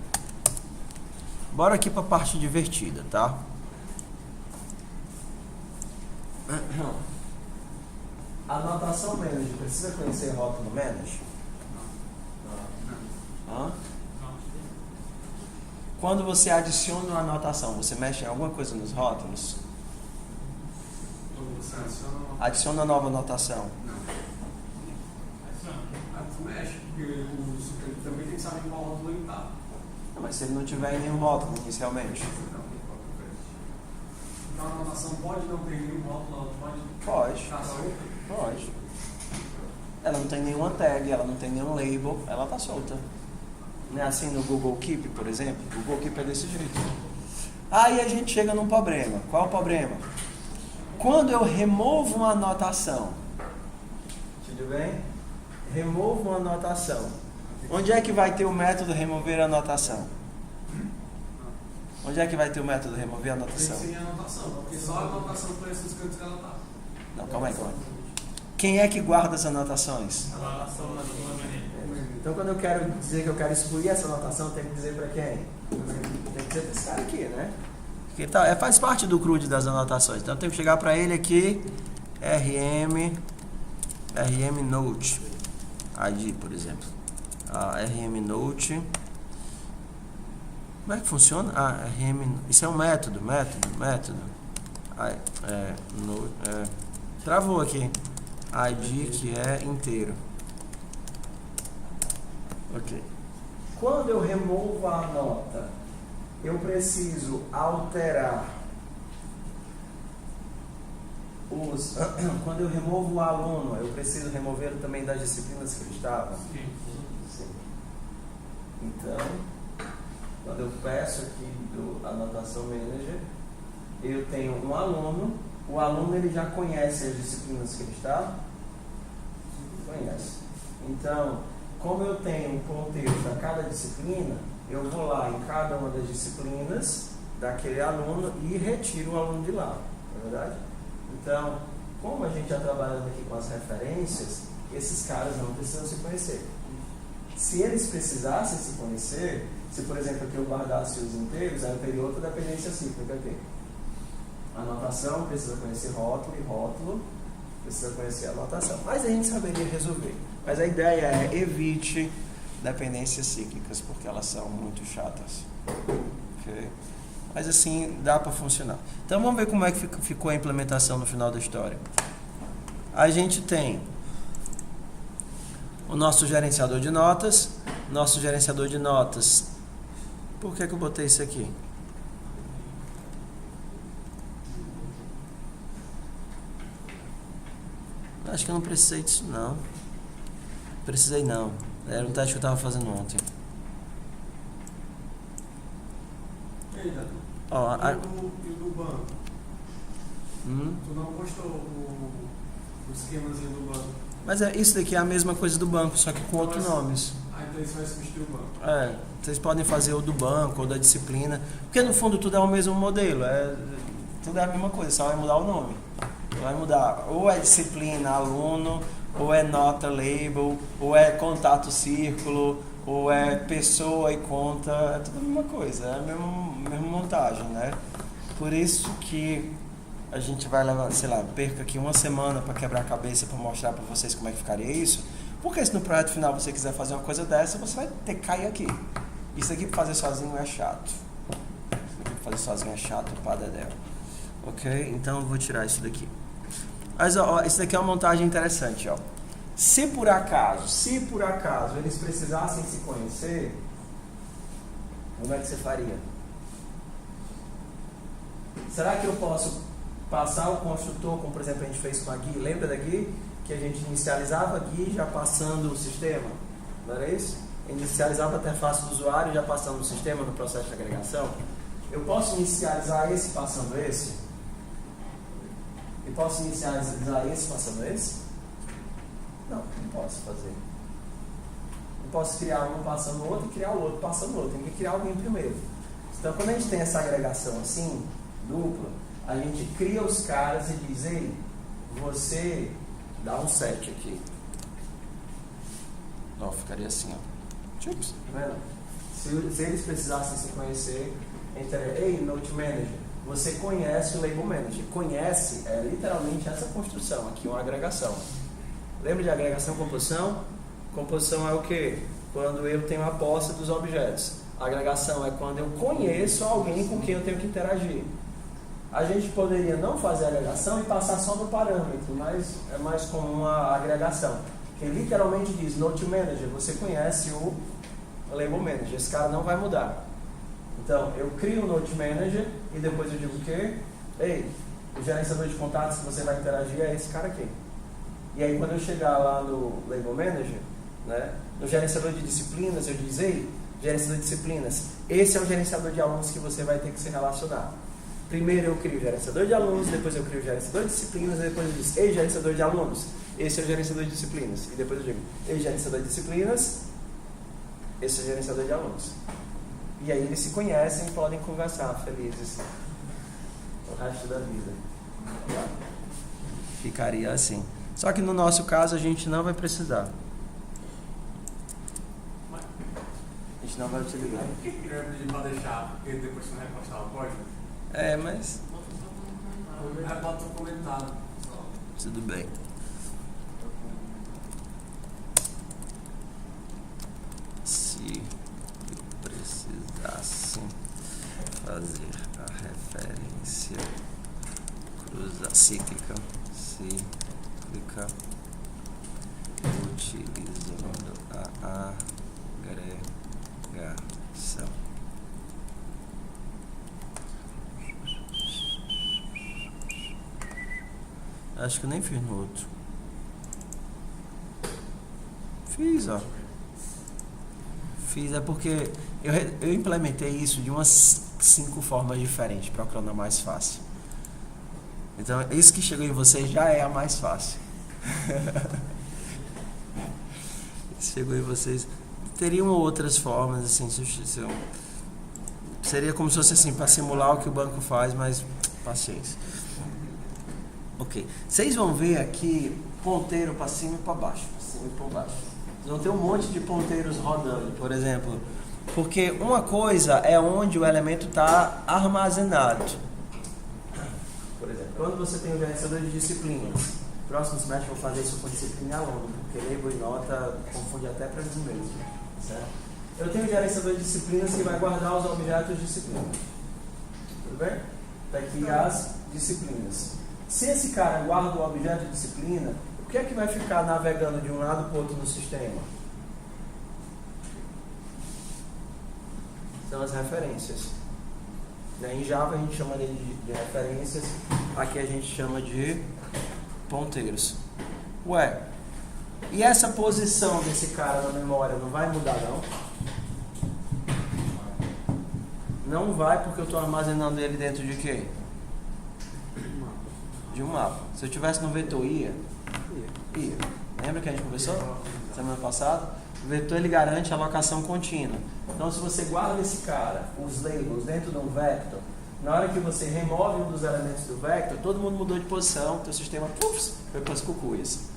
Bora aqui para a parte divertida, tá? A anotação manager precisa conhecer rótulo manager? Não. Quando você adiciona uma anotação, você mexe em alguma coisa nos rótulos? Adiciona uma nova anotação. Tu mexe, porque ele também tem que saber qual rótulo ele está. Mas se ele não tiver nenhum rótulo inicialmente? Então a anotação pode não ter nenhum rótulo, pode. Pode. Ela não tem nenhuma tag, ela não tem nenhum label, ela está solta. Não é assim no Google Keep, por exemplo? O Google Keep é desse jeito. Aí a gente chega num problema. Qual é o problema? Quando eu removo uma anotação, tudo bem? Removo uma anotação. Onde é que vai ter o método remover a anotação? Onde é que vai ter o método remover a anotação? Tem que ser a anotação, porque só a anotação conhece os cantos que ela está. Não, calma aí. Quem é que guarda as anotações? Então, quando eu quero dizer que eu quero excluir essa anotação, eu tenho que dizer para quem? Tem que dizer para esse cara aqui, né? Porque faz parte do CRUD das anotações. Então, eu tenho que chegar para ele aqui, rm note id, por exemplo. Rm note. Como é que funciona? Isso é um método. Travou aqui. id, que é inteiro. Ok. Quando eu removo a nota, eu preciso alterar quando eu removo o aluno, eu preciso remover também das disciplinas que ele estava? Sim. Então, quando eu peço aqui do anotação manager, eu tenho um aluno. O aluno ele já conhece as disciplinas que ele está? Conhece. Então, como eu tenho um ponteiro para cada disciplina, eu vou lá em cada uma das disciplinas daquele aluno e retiro o aluno de lá, não é verdade? Então, como a gente está trabalhando aqui com as referências, esses caras não precisam se conhecer. Se eles precisassem se conhecer, se por exemplo aqui eu guardasse os inteiros, aí eu teria outra dependência cíclica aqui. A anotação precisa conhecer rótulo e rótulo precisa conhecer a anotação. Mas a gente saberia resolver. Mas a ideia é evite dependências cíclicas, porque elas são muito chatas. Okay? Mas assim, dá para funcionar. Então vamos ver como é que ficou a implementação no final da história. A gente tem o nosso gerenciador de notas. Nosso gerenciador de notas. Por que eu botei isso aqui? Acho que eu não precisei disso não. Precisei não. Era um teste que eu estava fazendo ontem. Eita. Ó, E o do banco? Tu não postou o esquemazinho do banco? mas isso daqui é a mesma coisa do banco, só que com outros nomes. Então isso vai substituir o banco. Vocês podem fazer o do banco ou da disciplina, porque no fundo tudo é o mesmo modelo, tudo é a mesma coisa, só vai mudar o nome. Vai mudar, ou é disciplina, aluno, ou é nota, label, ou é contato, círculo, ou é pessoa e conta, é tudo a mesma coisa, é a mesma montagem, né? Por isso que a gente vai levar, sei lá, perca aqui uma semana para quebrar a cabeça, para mostrar para vocês como é que ficaria isso, porque se no projeto final você quiser fazer uma coisa dessa, você vai ter que cair aqui. Isso aqui para fazer sozinho é chato. Isso aqui para fazer sozinho é chato para dedéu. Ok? Então eu vou tirar isso daqui. Mas ó, isso daqui é uma montagem interessante, ó. Se por acaso eles precisassem se conhecer, como é que você faria? Será que eu posso passar o construtor, como por exemplo a gente fez com a GUI? Lembra da GUI? Que a gente inicializava a GUI já passando o sistema? Não era isso? Inicializava a interface do usuário já passando o sistema no processo de agregação. Eu posso inicializar esse passando esse? Eu posso inicializar esse passando esse? Não posso fazer. Eu posso criar um passando o outro e criar o outro passando o outro. Tem que criar alguém primeiro. Então, quando a gente tem essa agregação assim, dupla, a gente cria os caras e diz: ei, você dá um set aqui. Não, ficaria assim, ó. Chips, tá vendo? Se eles precisassem se conhecer, ei, Note Manager, você conhece o Label Manager. Conhece é literalmente essa construção aqui, uma agregação. Lembra de agregação e composição? Composição é o quê? Quando eu tenho a posse dos objetos. A agregação é quando eu conheço alguém com quem eu tenho que interagir. A gente poderia não fazer a agregação e passar só no parâmetro, mas é mais comum a agregação. Que literalmente diz: Note Manager, você conhece o Label Manager. Esse cara não vai mudar. Então, eu crio o Note Manager e depois eu digo o quê? Ei, o gerenciador de contatos que você vai interagir é esse cara aqui. E aí, quando eu chegar lá no Label Manager, né, no gerenciador de disciplinas, eu diz: ei, gerenciador de disciplinas, esse é o gerenciador de alunos que você vai ter que se relacionar. Primeiro eu crio o gerenciador de alunos, depois eu crio o gerenciador de disciplinas, e depois eu digo: ei, gerenciador de alunos, esse é o gerenciador de disciplinas. E depois eu digo: ei, gerenciador de disciplinas, esse é o gerenciador de alunos. E aí eles se conhecem e podem conversar felizes o resto da vida. Ficaria assim. Só que no nosso caso a gente não vai precisar. A gente não vai utilizar. Eu ia pedir para deixar, porque depois você vai postar o código. Mas... Aí bota um comentário. Tudo bem. Se eu precisasse fazer a referência cíclica, utilizando a agregação. Acho que eu nem fiz no outro. Fiz, ó. Fiz, é porque eu implementei isso de umas 5 formas diferentes para tornar mais fácil. Então, isso que chegou em vocês já é a mais fácil. Isso chegou em vocês. Teriam outras formas, assim, seria como se fosse assim, para simular o que o banco faz, mas paciência. Ok. Vocês vão ver aqui ponteiro para cima e para baixo. Para cima e para baixo. Vocês vão ter um monte de ponteiros rodando, por exemplo. Porque uma coisa é onde o elemento está armazenado. Por exemplo, quando você tem o gerenciador de disciplinas, próximo semestre eu vou fazer isso com disciplina e aluno, porque label e nota confunde até para eles mesmos. Certo? Eu tenho o gerenciador de disciplinas que vai guardar os objetos de disciplina. Tudo bem? Está aqui as disciplinas. Se esse cara guarda o objeto de disciplina, o que é que vai ficar navegando de um lado para o outro no sistema? São as referências. Em Java a gente chama de referências, aqui a gente chama de ponteiros. Ué, E essa posição desse cara na memória não vai mudar, não? Não vai, porque eu estou armazenando ele dentro de quê? De um mapa. Se eu tivesse no vetor, ia? Ia. Lembra que a gente conversou semana passada? O vetor ele garante a alocação contínua. Então, se você guarda esse cara, os labels, dentro de um vector, na hora que você remove um dos elementos do vector, todo mundo mudou de posição, teu sistema foi para as cucuias.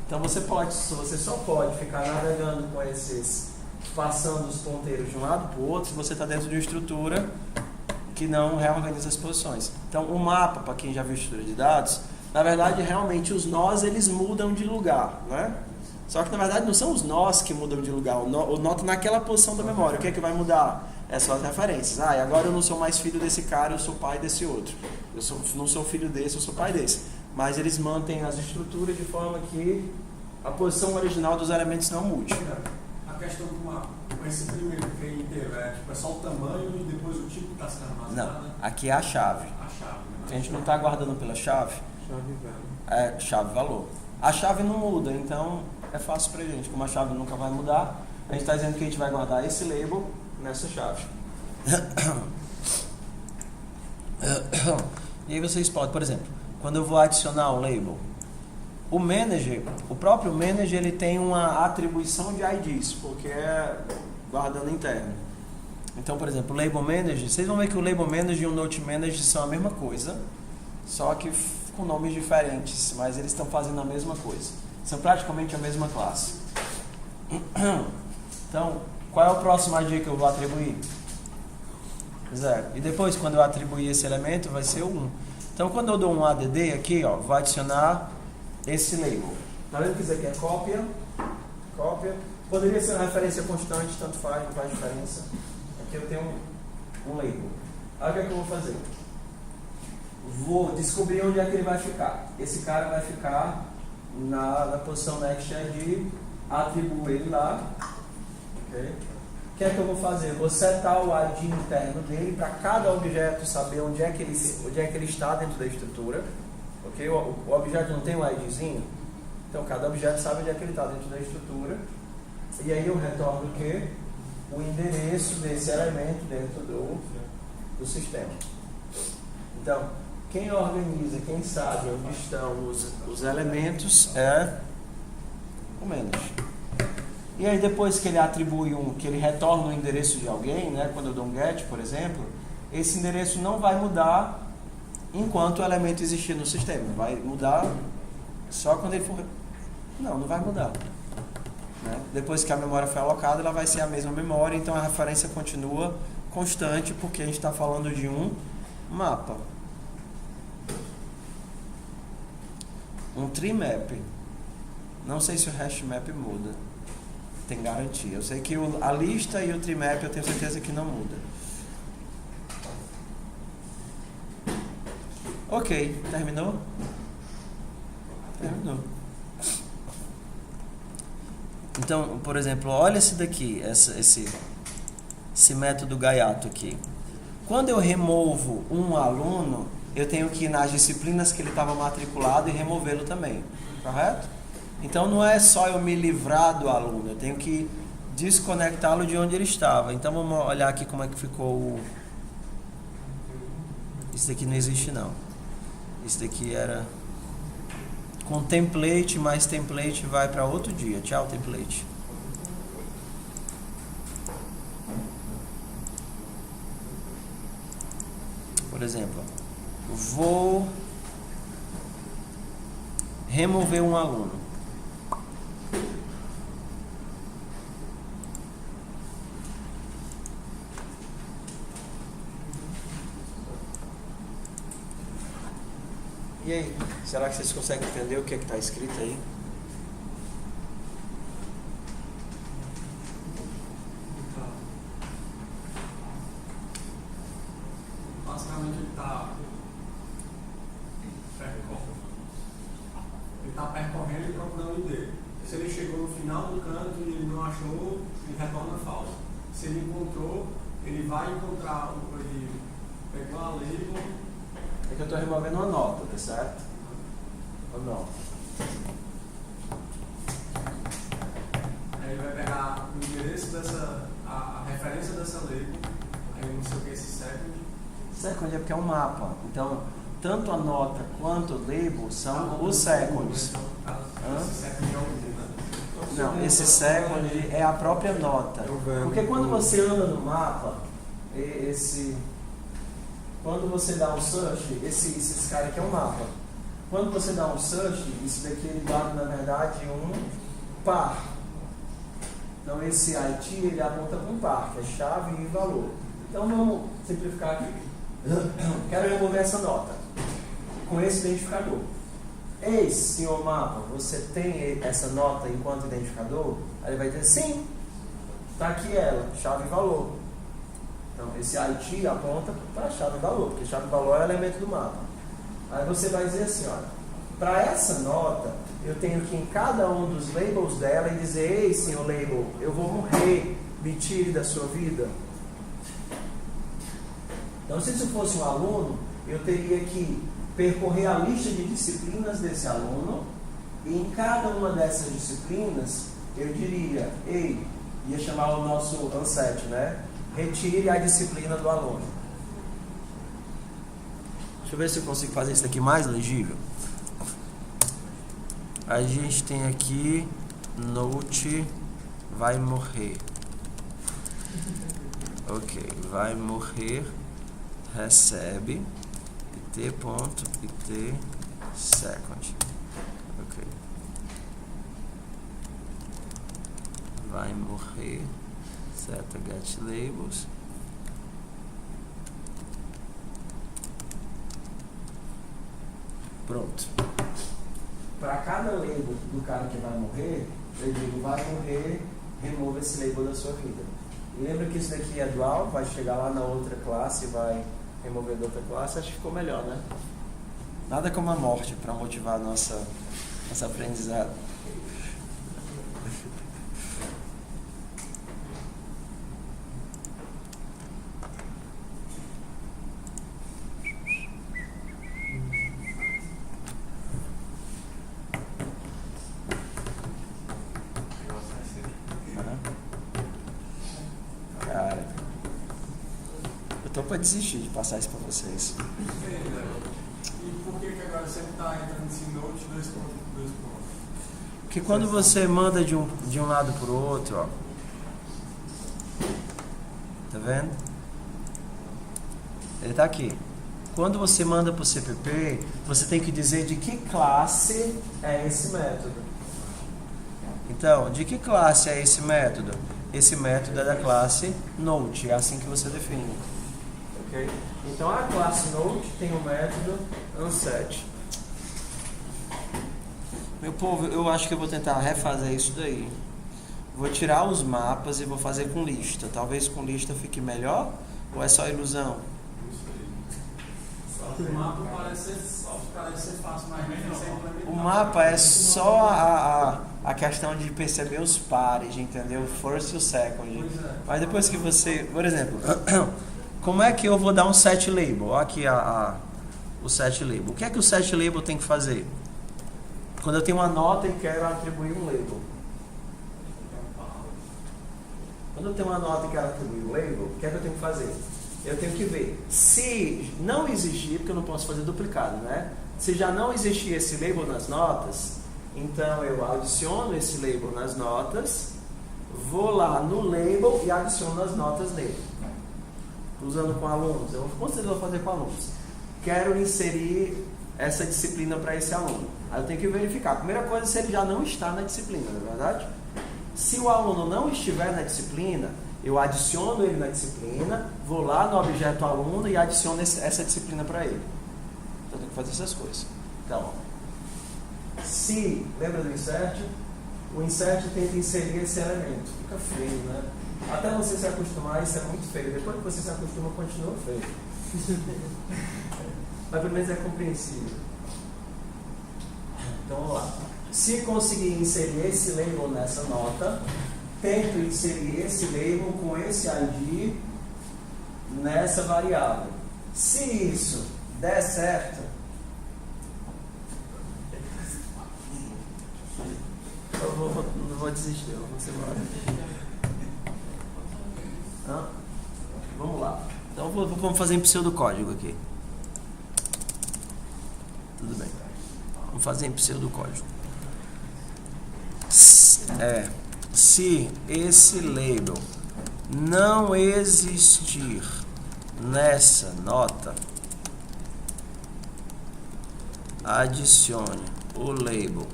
Então você só pode ficar navegando com esses, passando os ponteiros de um lado para o outro, se você está dentro de uma estrutura que não reorganiza as posições. Então o mapa, para quem já viu estrutura de dados, na verdade realmente os nós eles mudam de lugar, né? Só que na verdade não são os nós que mudam de lugar, o nó está naquela posição da memória. O que é que vai mudar? É só as referências. E agora eu não sou mais filho desse cara, eu sou pai desse outro. Não sou filho desse, eu sou pai desse. Mas eles mantêm as estruturas de forma que a posição original dos elementos não mude. A questão com esse primeiro que é inteiro, é só o tamanho e depois o tipo que está sendo armazenado? Não, aqui é a chave. A chave, né? A gente não está guardando pela chave. É chave valor. A chave não muda, então é fácil pra gente. Como a chave nunca vai mudar, a gente está dizendo que a gente vai guardar esse label nessa chave. E aí vocês podem, por exemplo, quando eu vou adicionar um label, o próprio manager ele tem uma atribuição de IDs, porque é guardando interno. Então, por exemplo, o label manager, vocês vão ver que o label manager e o note manager são a mesma coisa, só que com nomes diferentes, mas eles estão fazendo a mesma coisa. São praticamente a mesma classe. Então, qual é o próximo ID que eu vou atribuir? 0. E depois, quando eu atribuir esse elemento, vai ser o 1. Então, quando eu dou um ADD aqui, ó, vou adicionar esse label. Tá vendo que isso aqui é cópia? Cópia. Poderia ser uma referência constante, tanto faz, não faz diferença. Aqui eu tenho um label. Aí o que é que eu vou fazer? Vou descobrir onde é que ele vai ficar. Esse cara vai ficar na posição next ID, atribuo ele lá. Okay. O que é que eu vou fazer? Vou setar o ID interno dele para cada objeto saber onde é que ele está dentro da estrutura. Okay? O objeto não tem um IDzinho, então cada objeto sabe onde é que ele está dentro da estrutura. E aí eu retorno o quê? O endereço desse elemento dentro do sistema. Então, quem organiza, quem sabe onde estão os elementos é o manager. E aí depois que ele atribui que ele retorna o endereço de alguém, né, quando eu dou um get, por exemplo, esse endereço não vai mudar enquanto o elemento existir no sistema. Vai mudar só quando ele for... Não vai mudar. Né? Depois que a memória foi alocada, ela vai ser a mesma memória, então a referência continua constante, porque a gente está falando de um mapa. Um tree map. Não sei se o hash map muda. Tem garantia. Eu sei que a lista e o tree map eu tenho certeza que não muda. Ok, terminou? Terminou. Então, por exemplo, olha esse daqui, esse método Gaiato aqui. Quando eu removo um aluno, eu tenho que ir nas disciplinas que ele estava matriculado e removê-lo também, correto? Então não é só eu me livrar do aluno, eu tenho que desconectá-lo de onde ele estava. Então vamos olhar aqui como é que ficou Isso daqui não existe não. Isso daqui era com template, mais template vai para outro dia. Tchau, template. Por exemplo, vou remover um aluno. E aí, será que vocês conseguem entender o que é que está escrito aí? Basicamente ele está percorrendo e procurando o ID. Se ele chegou no final do canto e ele não achou, ele retorna falso. Se ele encontrou, ele vai encontrar, ele pegou a label. É que eu estou removendo uma nota, tá certo? Uma nota. a referência dessa label, aí eu não sei o que é esse second. Second é porque é um mapa. Então, tanto a nota quanto o label são os seconds. Esse second é o né? Não, esse second é a própria nota. Porque quando você anda no mapa, quando você dá um search, esse cara aqui é um mapa. Quando você dá um search, isso daqui ele dá, na verdade, um par. Então esse IT ele aponta para um par, que é chave e valor. Então vamos simplificar aqui. Quero remover essa nota com esse identificador. Ei, senhor mapa, você tem essa nota enquanto identificador? Aí ele vai dizer sim, está aqui ela, chave e valor. Então esse IT aponta para a chave e valor, porque chave e valor é elemento do mapa. Aí você vai dizer assim, olha, para essa nota eu tenho que ir em cada um dos labels dela e dizer, ei, senhor label, eu vou morrer, me tire da sua vida. Então se isso fosse um aluno, eu teria que percorrer a lista de disciplinas desse aluno e em cada uma dessas disciplinas eu diria, ei, ia chamar o nosso unset, né? Retire a disciplina do aluno. Deixa eu ver se eu consigo fazer isso aqui mais legível. A gente tem aqui note vai morrer. Ok, vai morrer, recebe it second. Ok. Vai morrer, seta get labels. Pronto. Para cada label do cara que vai morrer, eu digo vai morrer, remova esse label da sua vida. E lembra que isso daqui é dual, vai chegar lá na outra classe e vai remover da outra classe. Acho que ficou melhor, né? Nada como a morte para motivar nossa aprendizado. Cara, eu tô para desistir de passar isso para vocês. E por que agora você está entrando nesse note 2 pontos? Porque quando você manda de um lado para o outro, ó, tá vendo? Ele tá aqui. Quando você manda para o CPP, você tem que dizer de que classe é esse método. Então, de que classe é esse método? Esse método é da classe Note, é assim que você define. Okay? Então, a classe Note tem o método unset. Meu povo, eu acho que eu vou tentar refazer isso daí. Vou tirar os mapas e vou fazer com lista. Talvez com lista fique melhor, ou é só ilusão? O mapa parece ser fácil, mas o mapa é só a questão de perceber os pares, entendeu? First e o second. Mas depois que você... Por exemplo, como é que eu vou dar um set label? Olha aqui o set label. O que é que o set label tem que fazer? Quando eu tenho uma nota e quero atribuir um label. Quando eu tenho uma nota e quero atribuir um label, o que é que eu tenho que fazer? Eu tenho que ver. Se não existir, porque eu não posso fazer duplicado, né? Se já não existir esse label nas notas, então eu adiciono esse label nas notas, vou lá no label e adiciono as notas nele. Usando com alunos. Eu com certeza vou fazer com alunos. Quero inserir essa disciplina para esse aluno. Aí eu tenho que verificar. A primeira coisa é se ele já não está na disciplina, não é verdade? Se o aluno não estiver na disciplina, eu adiciono ele na disciplina, vou lá no objeto aluno e adiciono essa disciplina para ele. Então eu tenho que fazer essas coisas. Então, se, lembra do insert? O insert tenta inserir esse elemento. Fica feio, né? Até você se acostumar, isso é muito feio. Depois que você se acostuma, continua feio. Mas pelo menos é compreensível. Então vamos lá. Se conseguir inserir esse label nessa nota, tento inserir esse label com esse ID nessa variável. Se isso der certo, eu não vou desistir, eu vou embora. Vamos lá. Então vamos fazer em pseudocódigo aqui. Tudo bem. Vamos fazer em pseudocódigo. Se esse label não existir nessa nota, adicione o label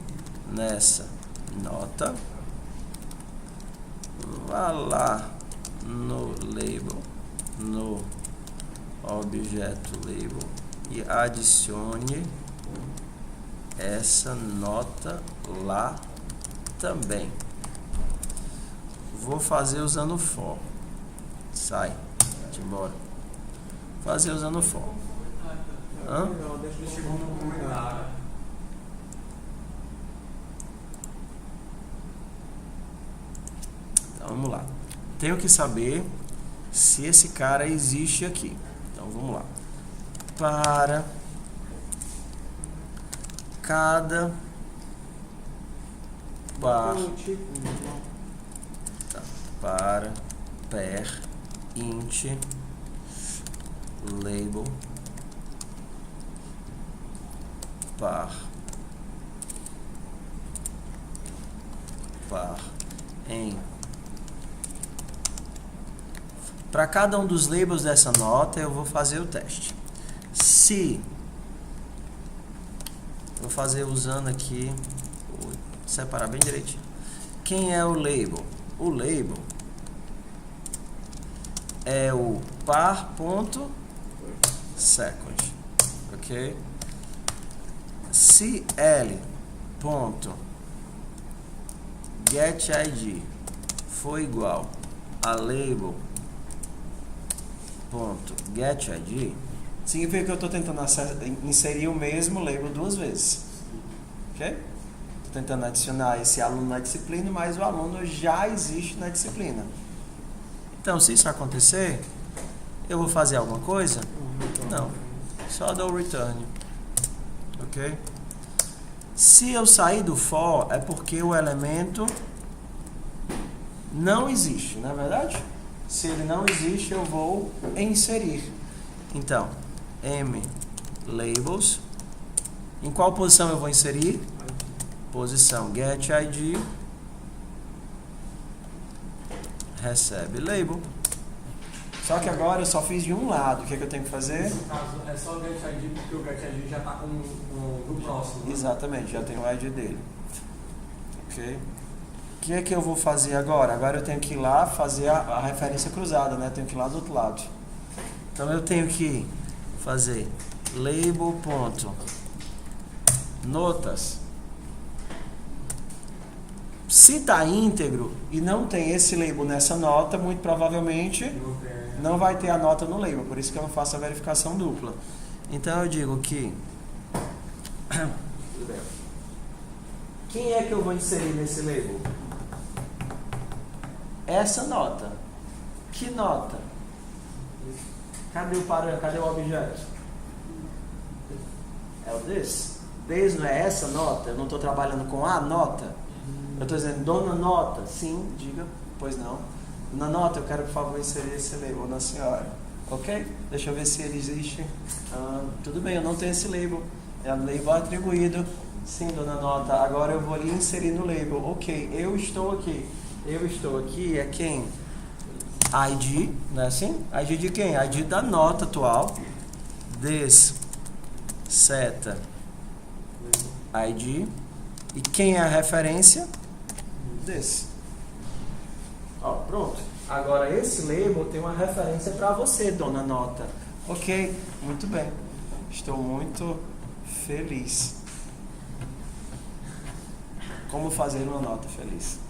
nessa nota, vá lá no label, no objeto label e adicione essa nota lá também. Vou fazer usando for. Sai, vai embora. Fazer usando for. Não, deixa eu chegar no comentário. Então vamos lá. Tenho que saber se esse cara existe aqui. Então vamos lá. Para cada para per int label par em. Para cada um dos labels dessa nota eu vou fazer o teste. Se vou fazer usando aqui, vou separar bem direitinho. Quem é o label? O label é o par.second, ok? Se l.getID for igual a label.getID, significa que eu estou tentando inserir o mesmo label duas vezes, ok? Estou tentando adicionar esse aluno na disciplina, mas o aluno já existe na disciplina. Então, se isso acontecer, eu vou fazer alguma coisa? Não, só dou return, ok? Se eu sair do for, é porque o elemento não existe, não é verdade? Se ele não existe, eu vou inserir. Então, mLabels. Em qual posição eu vou inserir? Posição getID recebe label. Só que agora eu só fiz de um lado. O que é que eu tenho que fazer? No caso, é só o getID porque o getID já está com o próximo. Né? Exatamente, já tem o ID dele. Ok? O que é que eu vou fazer agora? Agora eu tenho que ir lá fazer a referência cruzada, né? Eu tenho que ir lá do outro lado. Então eu tenho que fazer label.notas. Se está íntegro e não tem esse label nessa nota, muito provavelmente não vai ter a nota no label. Por isso que eu não faço a verificação dupla. Então eu digo que quem é que eu vou inserir nesse label? Essa nota. Que nota? Cadê o parâmetro? Cadê o objeto? É o this. This não é essa nota? Eu não estou trabalhando com a nota? Eu estou dizendo, dona nota. Sim, diga. Pois não. Na nota eu quero, por favor, inserir esse label na senhora. Ok? Deixa eu ver se ele existe. Tudo bem, eu não tenho esse label. É o label atribuído. Sim, dona nota. Agora eu vou ali inserir no label. Ok, eu estou aqui. Eu estou aqui é quem? ID, não é assim? ID de quem? ID da nota atual. This seta ID. E quem é a referência? This. Ó, pronto. Agora esse label tem uma referência para você, dona nota. Ok, muito bem. Estou muito feliz. Como fazer uma nota feliz?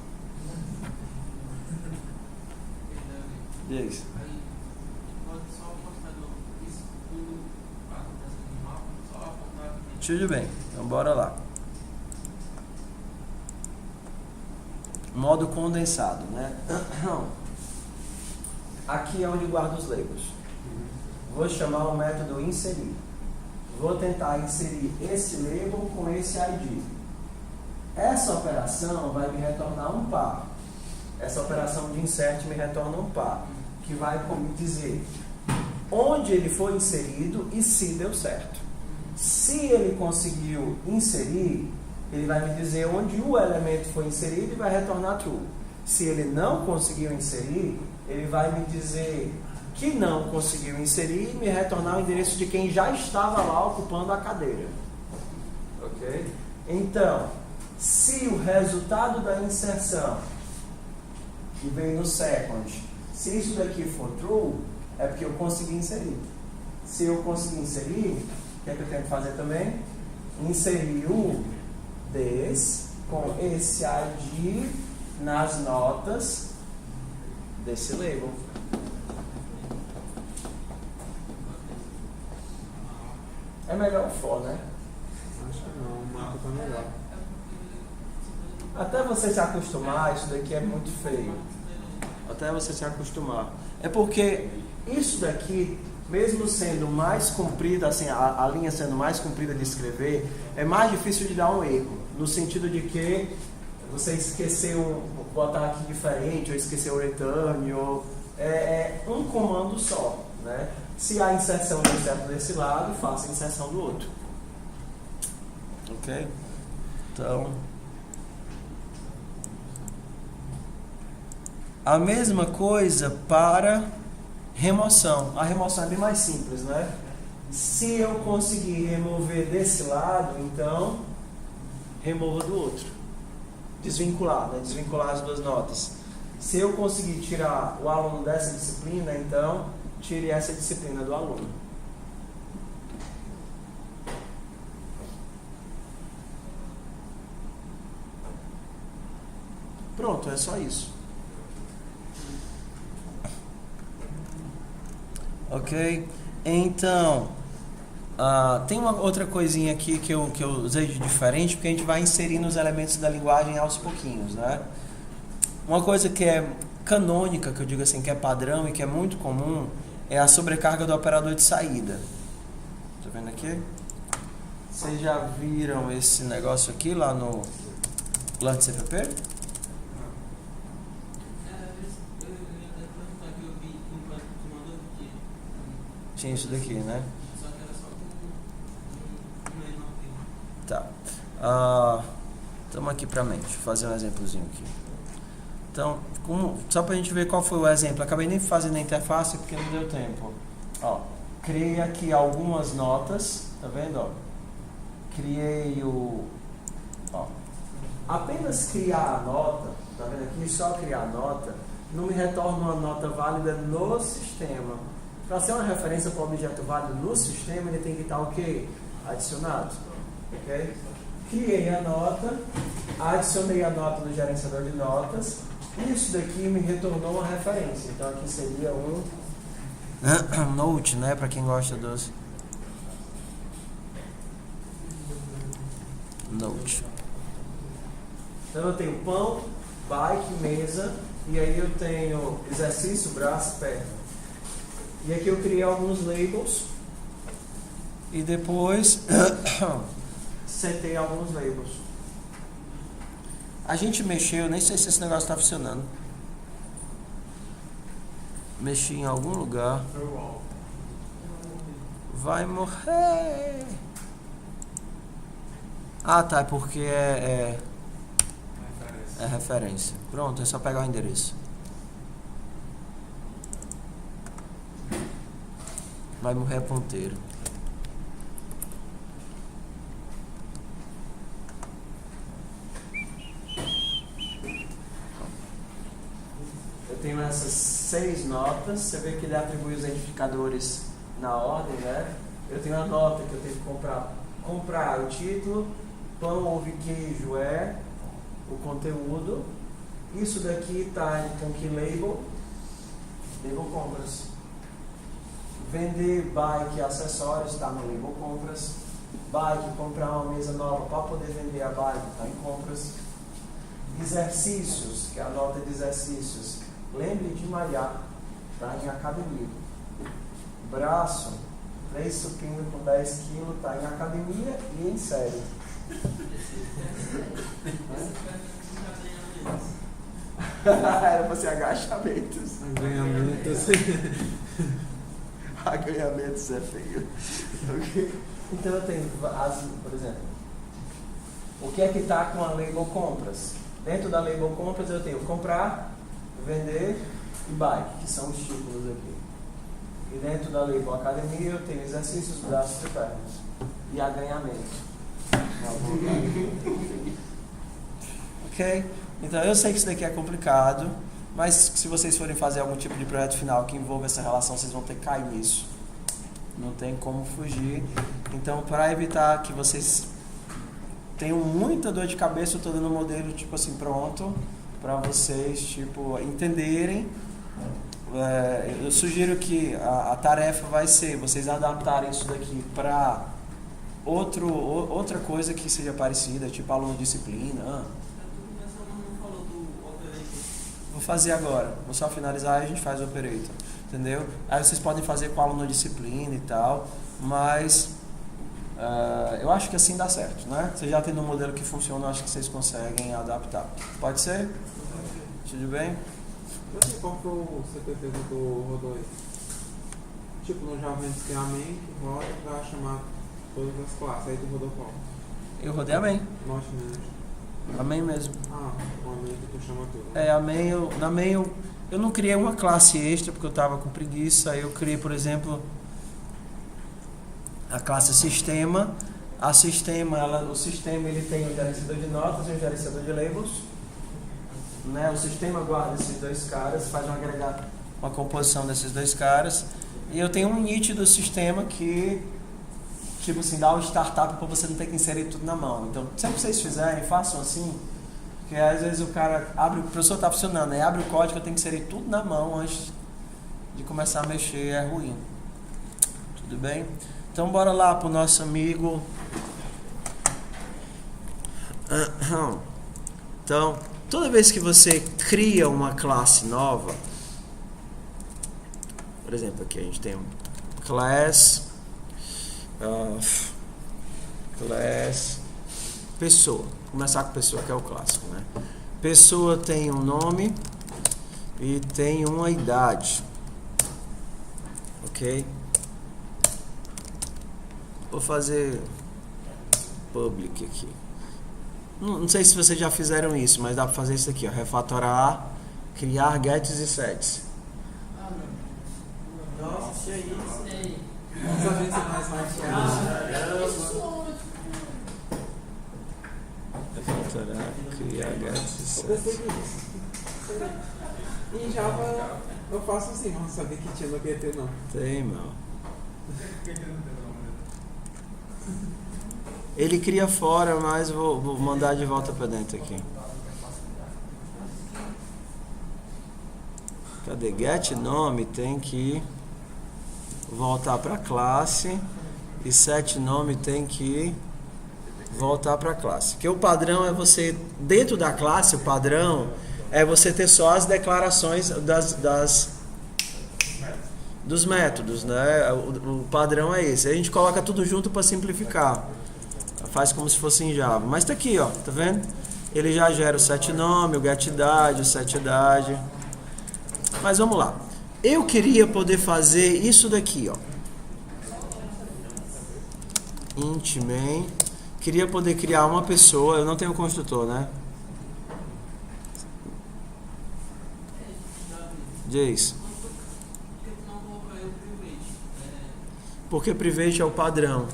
E é isso. Tudo bem, então bora lá. Modo condensado, né? Aqui é onde guardo os labels. Vou chamar o método inserir. Vou tentar inserir esse label com esse ID. Essa operação vai me retornar um par. Essa operação de insert me retorna um par. que vai me dizer onde ele foi inserido e se deu certo. Se ele conseguiu inserir, ele vai me dizer onde o elemento foi inserido e vai retornar true. Se ele não conseguiu inserir, ele vai me dizer que não conseguiu inserir e me retornar o endereço de quem já estava lá ocupando a cadeira. Ok? Então, se o resultado da inserção que veio no second, se isso daqui for true, é porque eu consegui inserir. Se eu conseguir inserir, o que é que eu tenho que fazer também? Inserir o this com esse ID nas notas desse label. É melhor o for, né? Acho que não, o mapa tá melhor. Até você se acostumar, isso daqui é muito feio. Até você se acostumar. É porque isso daqui, mesmo sendo mais comprida, assim, a linha sendo mais comprida de escrever, é mais difícil de dar um erro. No sentido de que você esqueceu, botar aqui diferente, ou esqueceu o return, ou é um comando só, né? Se a inserção deu certo desse lado, faça a inserção do outro. Ok? Então, a mesma coisa para remoção. A remoção é bem mais simples, né? Se eu conseguir remover desse lado, então remova do outro. Desvincular, né? Desvincular as duas notas. Se eu conseguir tirar o aluno dessa disciplina, então tire essa disciplina do aluno. Pronto, é só isso. Ok? Então, tem uma outra coisinha aqui que eu usei de diferente, porque a gente vai inserindo os elementos da linguagem aos pouquinhos, né? Uma coisa que é canônica, que eu digo assim, que é padrão e que é muito comum, é a sobrecarga do operador de saída. Tá vendo aqui? Vocês já viram esse negócio aqui lá no Learn CPP? Tinha isso daqui, né? Tá. Estamos aqui para mente. Vou fazer um exemplozinho aqui. Então, só para a gente ver qual foi o exemplo. Acabei nem fazendo a interface porque não deu tempo. Ó, criei aqui algumas notas. Tá vendo? Ó? Criei o... Ó, apenas criar a nota. Tá vendo aqui? Só criar a nota não me retorna uma nota válida no sistema. Para ser uma referência para o objeto válido no sistema, ele tem que estar o quê? Adicionado. Ok? Criei a nota, adicionei a nota no gerenciador de notas. Isso daqui me retornou uma referência. Então aqui seria um note, né? Para quem gosta dos note. Então eu tenho pão, bike, mesa, e aí eu tenho exercício, braço, perna. E aqui eu criei alguns labels e depois setei alguns labels. A gente mexeu, nem sei se esse negócio está funcionando. Mexi em algum lugar. Vai morrer. Ah, tá, é porque é referência. Pronto, é só pegar o endereço. Vai morrer a ponteiro. Eu tenho essas 6 notas. Você vê que ele atribui os identificadores na ordem, né? Eu tenho a nota que eu tenho que comprar. Comprar o título, pão, ovo e queijo é o conteúdo. Isso daqui está com que label? Label compras. Vender bike e acessórios está no label compras. Bike, comprar uma mesa nova para poder vender a bike, está em compras. Exercícios, que é a nota de exercícios. Lembre de malhar, está em academia. Braço, 3 supino com 10 kg, está em academia e em série. Era para ser agachamentos. Ganhamentos. Ganhamentos é feio. Então eu tenho, por exemplo, o que é que está com a label compras? Dentro da label compras eu tenho comprar, vender e bike, que são os títulos aqui. E dentro da label academia eu tenho exercícios, braços e pernas. E aganhamento. Ok? Então eu sei que isso daqui é complicado, mas se vocês forem fazer algum tipo de projeto final que envolva essa relação, vocês vão ter que cair nisso. Não tem como fugir. Então, para evitar que vocês tenham muita dor de cabeça, eu estou dando um modelo tipo assim pronto para vocês tipo entenderem. Eu sugiro que a tarefa vai ser vocês adaptarem isso daqui para outra coisa que seja parecida, tipo aluno disciplina. Vou fazer agora, vou só finalizar e a gente faz o operator, entendeu? Aí vocês podem fazer com aluno disciplina e tal, mas eu acho que assim dá certo, né? Você já tendo um modelo que funciona, eu acho que vocês conseguem adaptar. Pode ser? Tudo bem? Qual foi o CPP que tu rodou aí? Tipo, no Java que é Amém, que roda pra chamar todas as classes. Aí tu rodou qual? Eu rodei Amém. Note mesmo. Amém mesmo. O Amém que tu chama tudo. Amém, na Amém eu não criei uma classe extra porque eu estava com preguiça. Eu criei, por exemplo, a classe sistema. O sistema ele tem um gerenciador de notas e um gerenciador de labels. Né? O sistema guarda esses dois caras, faz uma composição desses dois caras. E eu tenho um nítido sistema que, tipo assim, dá o startup para você não ter que inserir tudo na mão. Então, sempre que vocês fizerem, façam assim. Porque às vezes o cara abre, o professor está funcionando, aí abre o código, eu tenho que inserir tudo na mão antes de começar a mexer, é ruim. Tudo bem? Então, bora lá pro nosso amigo. Então, toda vez que você cria uma classe nova, por exemplo, aqui a gente tem um class pessoa. Vou começar com pessoa, que é o clássico, né? Pessoa tem um nome e tem uma idade. Ok? Vou fazer public aqui. Não sei se vocês já fizeram isso, mas dá para fazer isso aqui, ó. Refatorar, criar gets e sets. Nossa, é isso. Nossa, a gente é mais Refatorar, criar gets e Eu sets. percebi isso. Em Java eu faço assim, mas não sabia que tinha no QT não. Tem, mal. Ele cria fora, mas vou mandar de volta para dentro aqui. Cadê? Get nome tem que voltar para classe e set nome tem que voltar para classe. Porque o padrão é você, dentro da classe, o padrão é você ter só as declarações dos métodos, né? O padrão é esse. A gente coloca tudo junto para simplificar. Faz como se fosse em Java. Mas tá aqui, ó, tá vendo? Ele já gera o set nome, o get idade, o set idade. Mas vamos lá. Eu queria poder fazer isso daqui, ó. Int main. Queria poder criar uma pessoa. Eu não tenho construtor, né? Diz. Porque private é o padrão.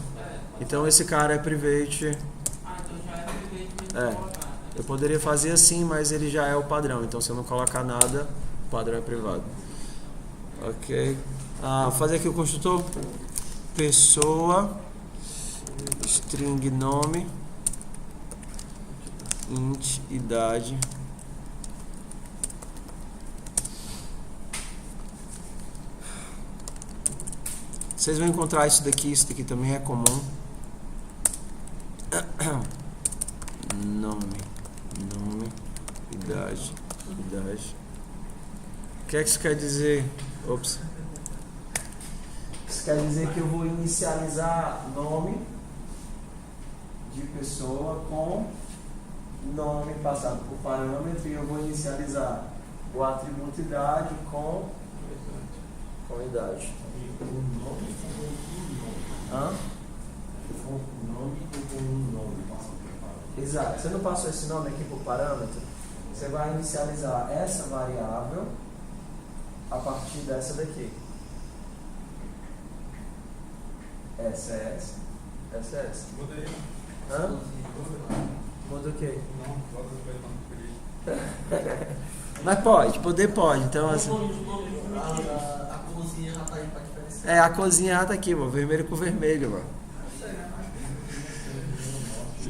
Então esse cara é private. Então já é private mesmo. Eu poderia fazer assim, mas ele já é o padrão. Então se eu não colocar nada, o padrão é privado. Ok. Fazer aqui o construtor. Pessoa. String nome. Int idade. Vocês vão encontrar isso daqui também é comum. Nome, idade. O que é que isso quer dizer? Ops. Isso quer dizer que eu vou inicializar nome de pessoa com nome passado por parâmetro e eu vou inicializar o atributo idade com idade. Com nome ou com Hã? nome ou com um nome? Exato. Você não passou esse nome aqui por parâmetro? Você vai inicializar essa variável a partir dessa daqui. Essa é essa. Essa é essa. Mudei. Hã? Muda o quê? Não, bota o que Mas poder pode. Então, assim, A cozinha já tá aí pra diferenciar. a cozinha já tá aqui, mano. Vermelho com vermelho, mano.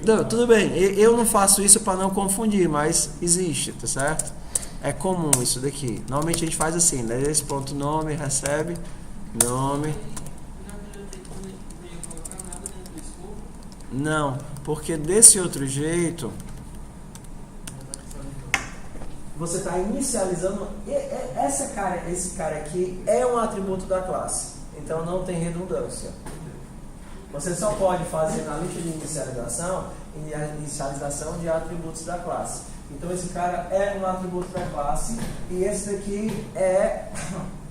Não, tudo bem. Eu não faço isso para não confundir, mas existe, tá certo? É comum isso daqui. Normalmente a gente faz assim, né? Esse ponto nome, recebe, nome. Não, porque desse outro jeito, Você está inicializando. Esse cara aqui é um atributo da classe. Então não tem redundância. Você só pode fazer na lista de inicialização de atributos da classe. Então esse cara é um atributo da classe e esse daqui é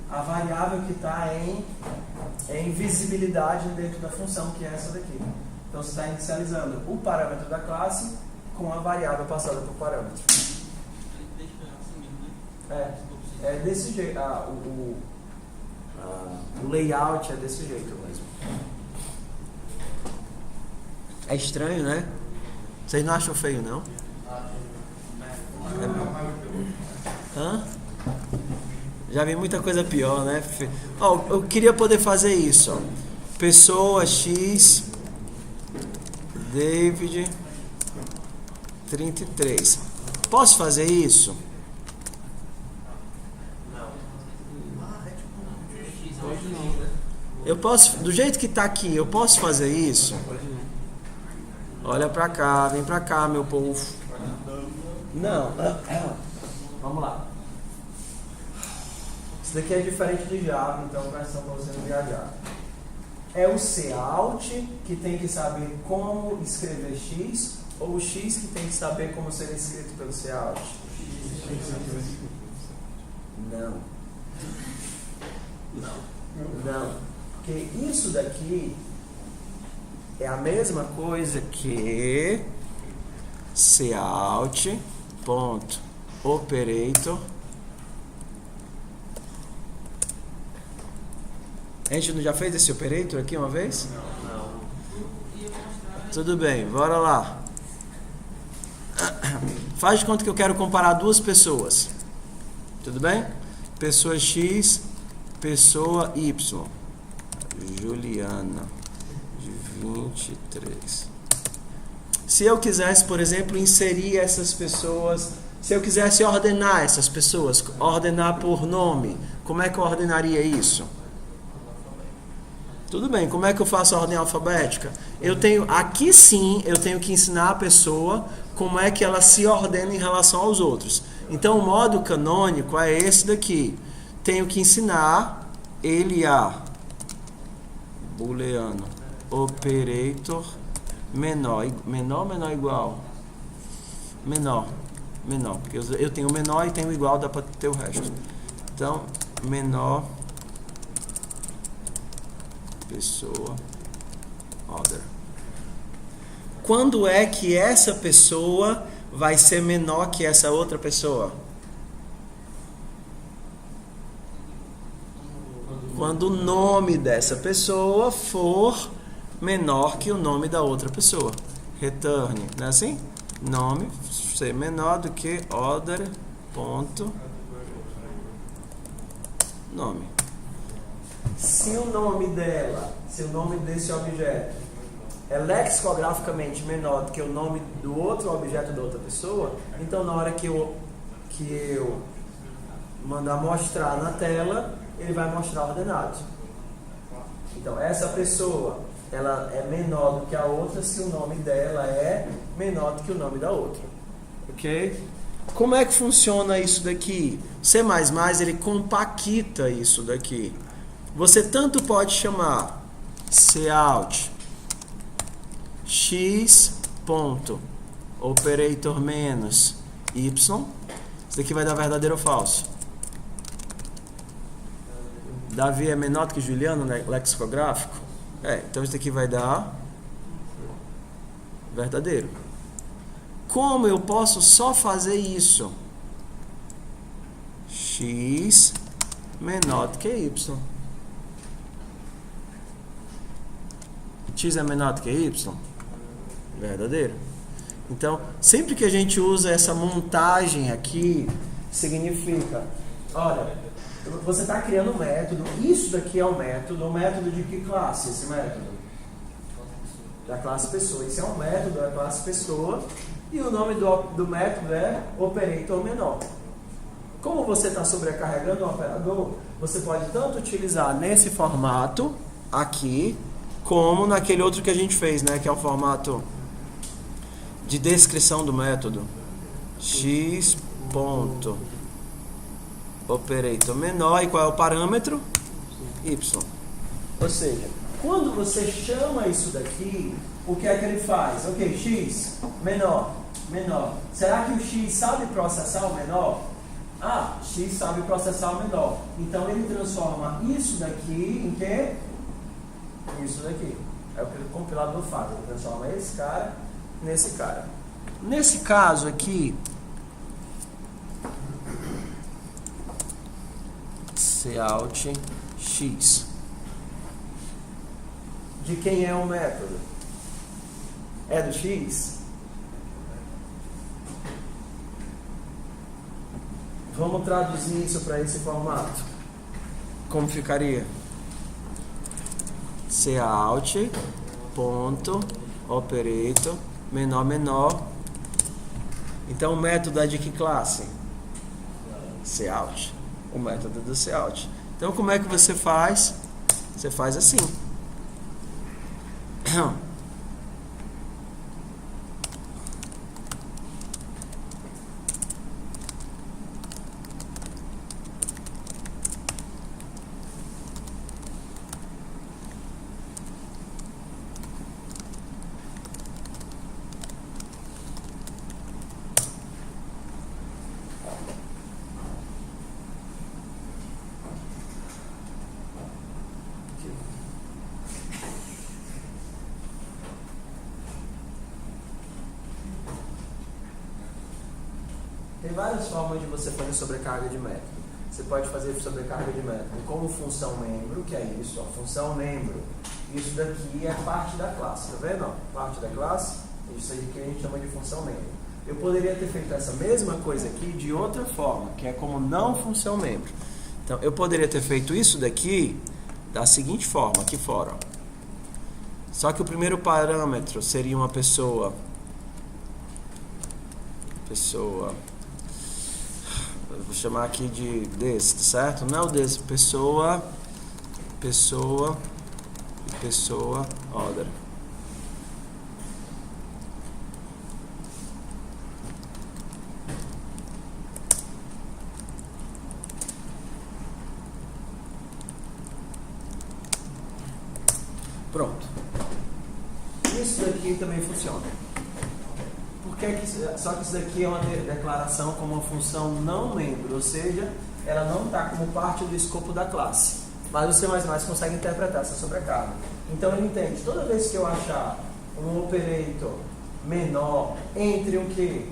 a variável que está em visibilidade dentro da função, que é essa daqui. Então você está inicializando o parâmetro da classe com a variável passada por parâmetro. É desse jeito. O layout é desse jeito mesmo. é estranho, né? Vocês não acham feio, não? Hã? Já vi muita coisa pior, né? Ó, eu queria poder fazer isso, ó. Pessoa X David 33. Posso fazer isso? Eu posso, do jeito que tá aqui, eu posso fazer isso? Olha pra cá, vem pra cá, meu povo. Não. Vamos lá. Isso daqui é diferente do Java, então presta atenção para você não viajar. É o Cout que tem que saber como escrever X, ou o X que tem que saber como ser escrito pelo Cout? Não. Porque isso daqui é a mesma coisa que Cout.operator. A gente não já fez esse operator aqui uma vez? Não. Tudo bem, bora lá. Faz de conta que eu quero comparar duas pessoas. Tudo bem? Pessoa X, pessoa Y. Juliana, de 23. Se eu quisesse, por exemplo, inserir essas pessoas, se eu quisesse ordenar essas pessoas, ordenar por nome, como é que eu ordenaria isso? Tudo bem, como é que eu faço a ordem alfabética? Aqui sim, eu tenho que ensinar a pessoa como é que ela se ordena em relação aos outros. Então, o modo canônico é esse daqui. Tenho que ensinar ele a booleano operator menor igual. Menor, porque eu tenho menor e tenho igual, dá para ter o resto. Então, menor pessoa other. Quando é que essa pessoa vai ser menor que essa outra pessoa? Quando o nome dessa pessoa for menor que o nome da outra pessoa. Return, não é assim? Nome ser menor do que other ponto nome. Se o nome desse objeto é lexicograficamente menor do que o nome do outro objeto da outra pessoa, então na hora que eu mandar mostrar na tela, ele vai mostrar ordenado. Então essa pessoa, ela é menor do que a outra se o nome dela é menor do que o nome da outra. Ok? Como é que funciona isso daqui? C++ ele compacta isso daqui. Você tanto pode chamar Cout x.operator menos y, Isso daqui vai dar verdadeiro ou falso? Davi é menor do que Juliano, né? Lexicográfico? Então isso daqui vai dar verdadeiro. Como eu posso só fazer isso? X menor do que Y. X é menor do que Y? Verdadeiro. Então, sempre que a gente usa essa montagem aqui, significa, olha, você está criando um método, isso daqui é um método de que classe esse método? Da classe pessoa. Esse é um método da classe pessoa e o nome do método é operator menor. Como você está sobrecarregando o operador, você pode tanto utilizar nesse formato aqui, como naquele outro que a gente fez, né, que é o formato de descrição do método. X ponto operator menor, e qual é o parâmetro? Y. Ou seja, quando você chama isso daqui, o que é que ele faz? Ok, X menor. Será que o X sabe processar o menor? X sabe processar o menor. Então ele transforma isso daqui em quê? Isso daqui. É o que o compilador faz. Ele transforma esse cara nesse cara. Nesse caso aqui, cout x. De quem é o método? É do x? Vamos traduzir isso para esse formato. Como ficaria? Cout ponto operator menor. Então o método é de que classe? Cout. O método do cout. Então como é que você faz? Você faz assim. Tem várias formas de você fazer sobrecarga de método. Você pode fazer sobrecarga de método como função membro, que é isso, função membro. Isso daqui é parte da classe, tá vendo? Parte da classe, isso aí que a gente chama de função membro. Eu poderia ter feito essa mesma coisa aqui de outra forma, que é como não função membro. Então, eu poderia ter feito isso daqui da seguinte forma, aqui fora. Ó. Só que o primeiro parâmetro seria uma pessoa, vou chamar aqui de desse, certo? Não é o desse, pessoa, order. Pronto. Isso daqui também funciona. Só que isso daqui é uma declaração como uma função não membro, ou seja, ela não está como parte do escopo da classe. Mas o C++ consegue interpretar essa sobrecarga. Então ele entende, toda vez que eu achar um operator menor entre o que?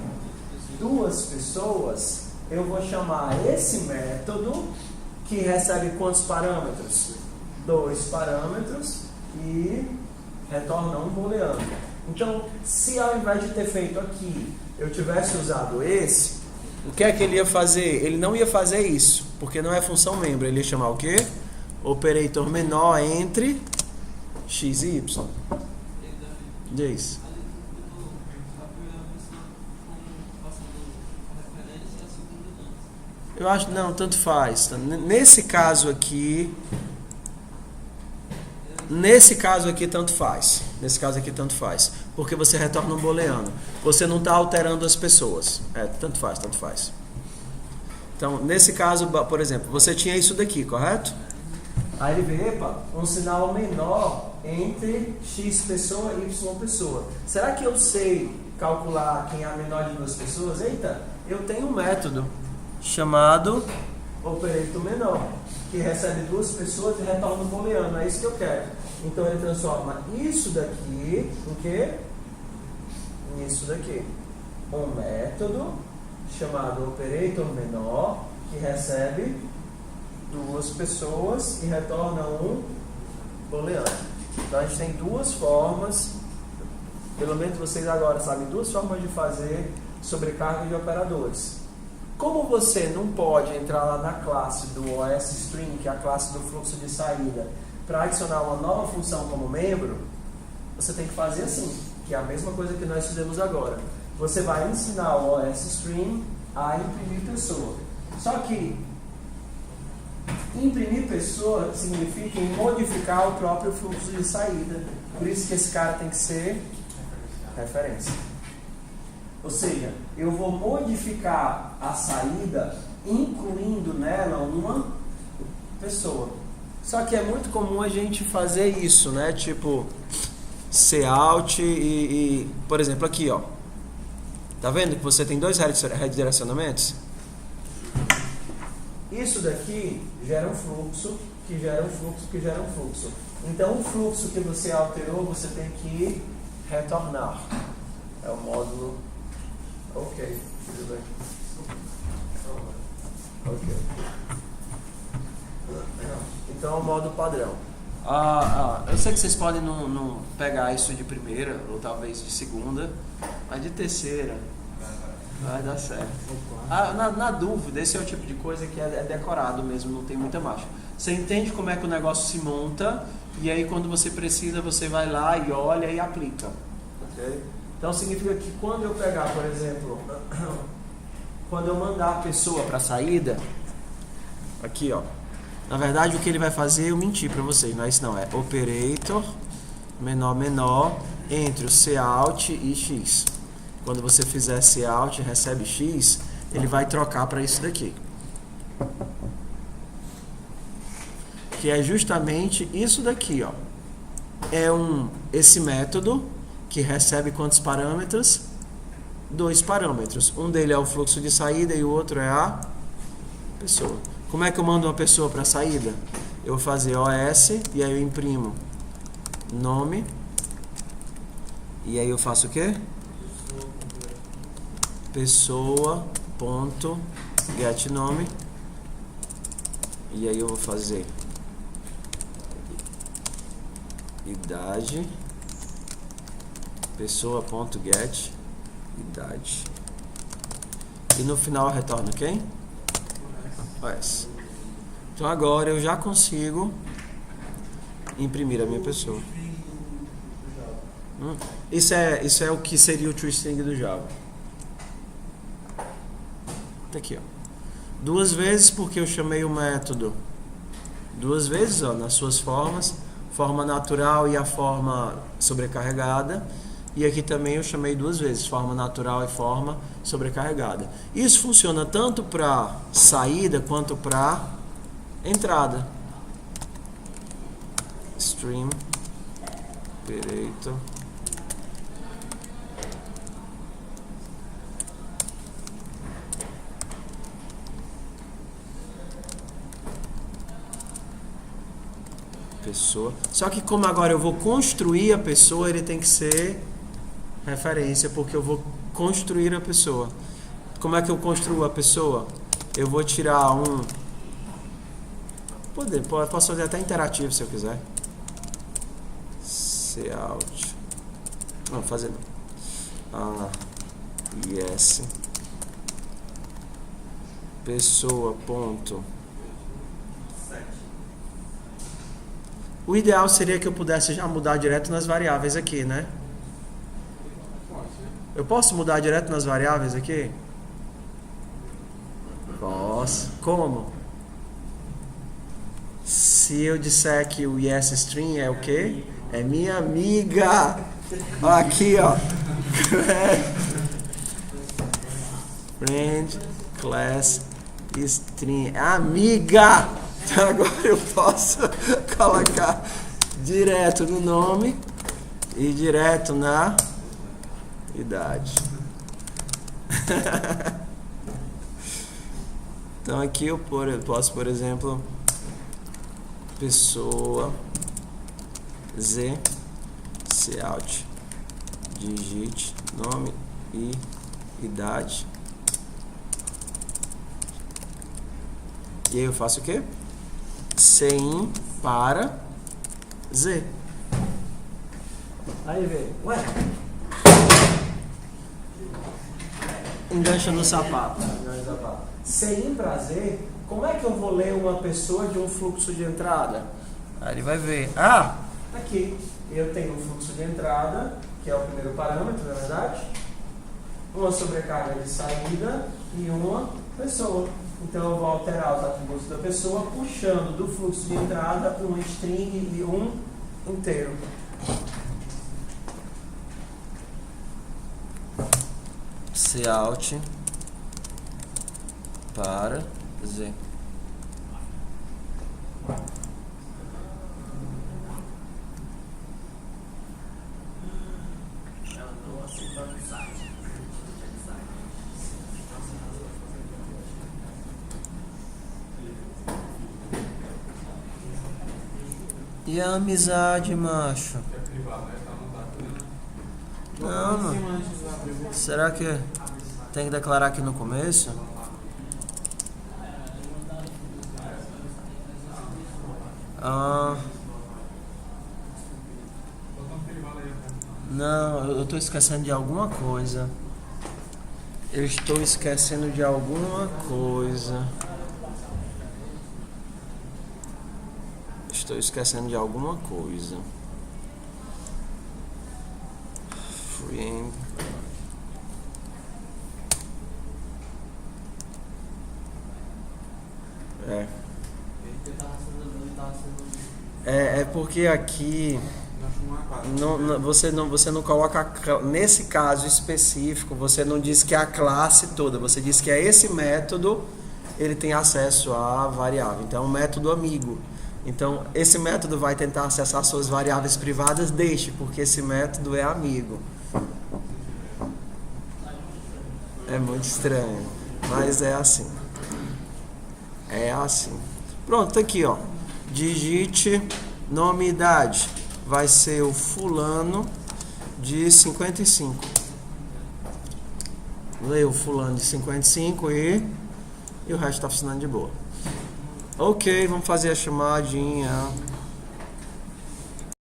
Duas pessoas, eu vou chamar esse método que recebe quantos parâmetros? 2 parâmetros e retorna um booleano. Então, se ao invés de ter feito aqui, eu tivesse usado esse, o que é que ele ia fazer? Ele não ia fazer isso, porque não é função membro. Ele ia chamar o quê? Operator menor entre x e y. Diz. Eu acho, não, tanto faz. Nesse caso aqui, tanto faz. Nesse caso aqui, tanto faz. Porque você retorna um booleano. Você não está alterando as pessoas. Tanto faz. Então, nesse caso, por exemplo, você tinha isso daqui, correto? Aí ele vê, um sinal menor entre x pessoa e y pessoa. Será que eu sei calcular quem é a menor de duas pessoas? Eita, eu tenho um método chamado operator menor, que recebe duas pessoas e retorna um booleano. É isso que eu quero. Então ele transforma isso daqui em quê? Nisso daqui. Um método chamado operator menor, que recebe duas pessoas e retorna um booleano. Então a gente tem duas formas, pelo menos vocês agora sabem, duas formas de fazer sobrecarga de operadores. Como você não pode entrar lá na classe do OSString, que é a classe do fluxo de saída, para adicionar uma nova função como membro, você tem que fazer assim, que é a mesma coisa que nós fizemos agora. Você vai ensinar o OSString a imprimir pessoa. Só que imprimir pessoa significa modificar o próprio fluxo de saída. Por isso que esse cara tem que ser referência. Ou seja, eu vou modificar a saída incluindo nela uma pessoa. Só que é muito comum a gente fazer isso, né? Tipo, cout e por exemplo, aqui, ó. Tá vendo que você tem dois redirecionamentos? Isso daqui gera um fluxo, que gera um fluxo, que gera um fluxo. Então, o fluxo que você alterou, você tem que retornar. É o módulo. Ok, tudo bem. Ok. Então, é o modo padrão. Eu sei que vocês podem não pegar isso de primeira, ou talvez de segunda, mas de terceira vai dar certo. Na dúvida, esse é o tipo de coisa que é decorado mesmo, não tem muita marcha. Você entende como é que o negócio se monta, e aí quando você precisa, você vai lá e olha e aplica. Okay? Então significa que quando eu pegar, por exemplo, quando eu mandar a pessoa para a saída, aqui ó, na verdade o que ele vai fazer, eu menti para vocês, não é isso não, é operator menor entre o cout e x. Quando você fizer cout e recebe x, ele vai trocar para isso daqui, que é justamente isso daqui, ó. É esse método que recebe quantos parâmetros? 2 parâmetros. Um dele é o fluxo de saída e o outro é a pessoa. Como é que eu mando uma pessoa para a saída? Eu vou fazer OS e aí eu imprimo nome e aí eu faço o quê? Pessoa.getNome e aí eu vou fazer idade pessoa.get idade e no final eu retorno quem? OS. Então agora eu já consigo imprimir a minha pessoa. Isso é o que seria o toString do Java. Tá aqui, ó. 2 vezes porque eu chamei o método 2 vezes, ó, nas suas formas, forma natural e a forma sobrecarregada. E aqui também eu chamei 2 vezes, forma natural e forma sobrecarregada. Isso funciona tanto para saída quanto para entrada. Stream operator pessoa. Só que como agora eu vou construir a pessoa, ele tem que ser referência, porque eu vou construir a pessoa. Como é que eu construo a pessoa? Eu vou tirar posso fazer até interativo se eu quiser. Cout. Não, fazer não. Yes. Pessoa. O ideal seria que eu pudesse já mudar direto nas variáveis aqui, né? Eu posso mudar direto nas variáveis aqui? Posso. Como? Se eu disser que o YesString é o quê? É minha amiga. Aqui, ó. Friend class string. Amiga! Então agora eu posso colocar direto no nome e direto na idade. Então aqui eu posso, por exemplo, pessoa Z, cout, digite nome e idade. E aí eu faço o quê? Cin para Z. Aí vem, ué, engancha no sapato. Sem prazer, como é que eu vou ler uma pessoa de um fluxo de entrada? Aí ele vai ver, ah, Aqui eu tenho um fluxo de entrada, que é o primeiro parâmetro, na verdade, uma sobrecarga de saída e uma pessoa. Então eu vou alterar os atributos da pessoa puxando do fluxo de entrada um string e um inteiro. cout para Z. E a amizade, macho? Não, mano. Será que tem que declarar aqui no começo? Não, eu estou esquecendo de alguma coisa. Eu estou esquecendo de alguma coisa. Estou esquecendo de alguma coisa. Frame. É porque aqui você não coloca, nesse caso específico, você não diz que é a classe toda, você diz que é esse método, ele tem acesso à variável. Então é um método amigo. Então esse método vai tentar acessar suas variáveis privadas, deixe, porque esse método é amigo. É muito estranho, mas é assim. É assim. Pronto, tá aqui, ó. Digite nome e idade. Vai ser o fulano de 55. Leia o fulano de 55 e o resto tá funcionando de boa. Ok, vamos fazer a chamadinha.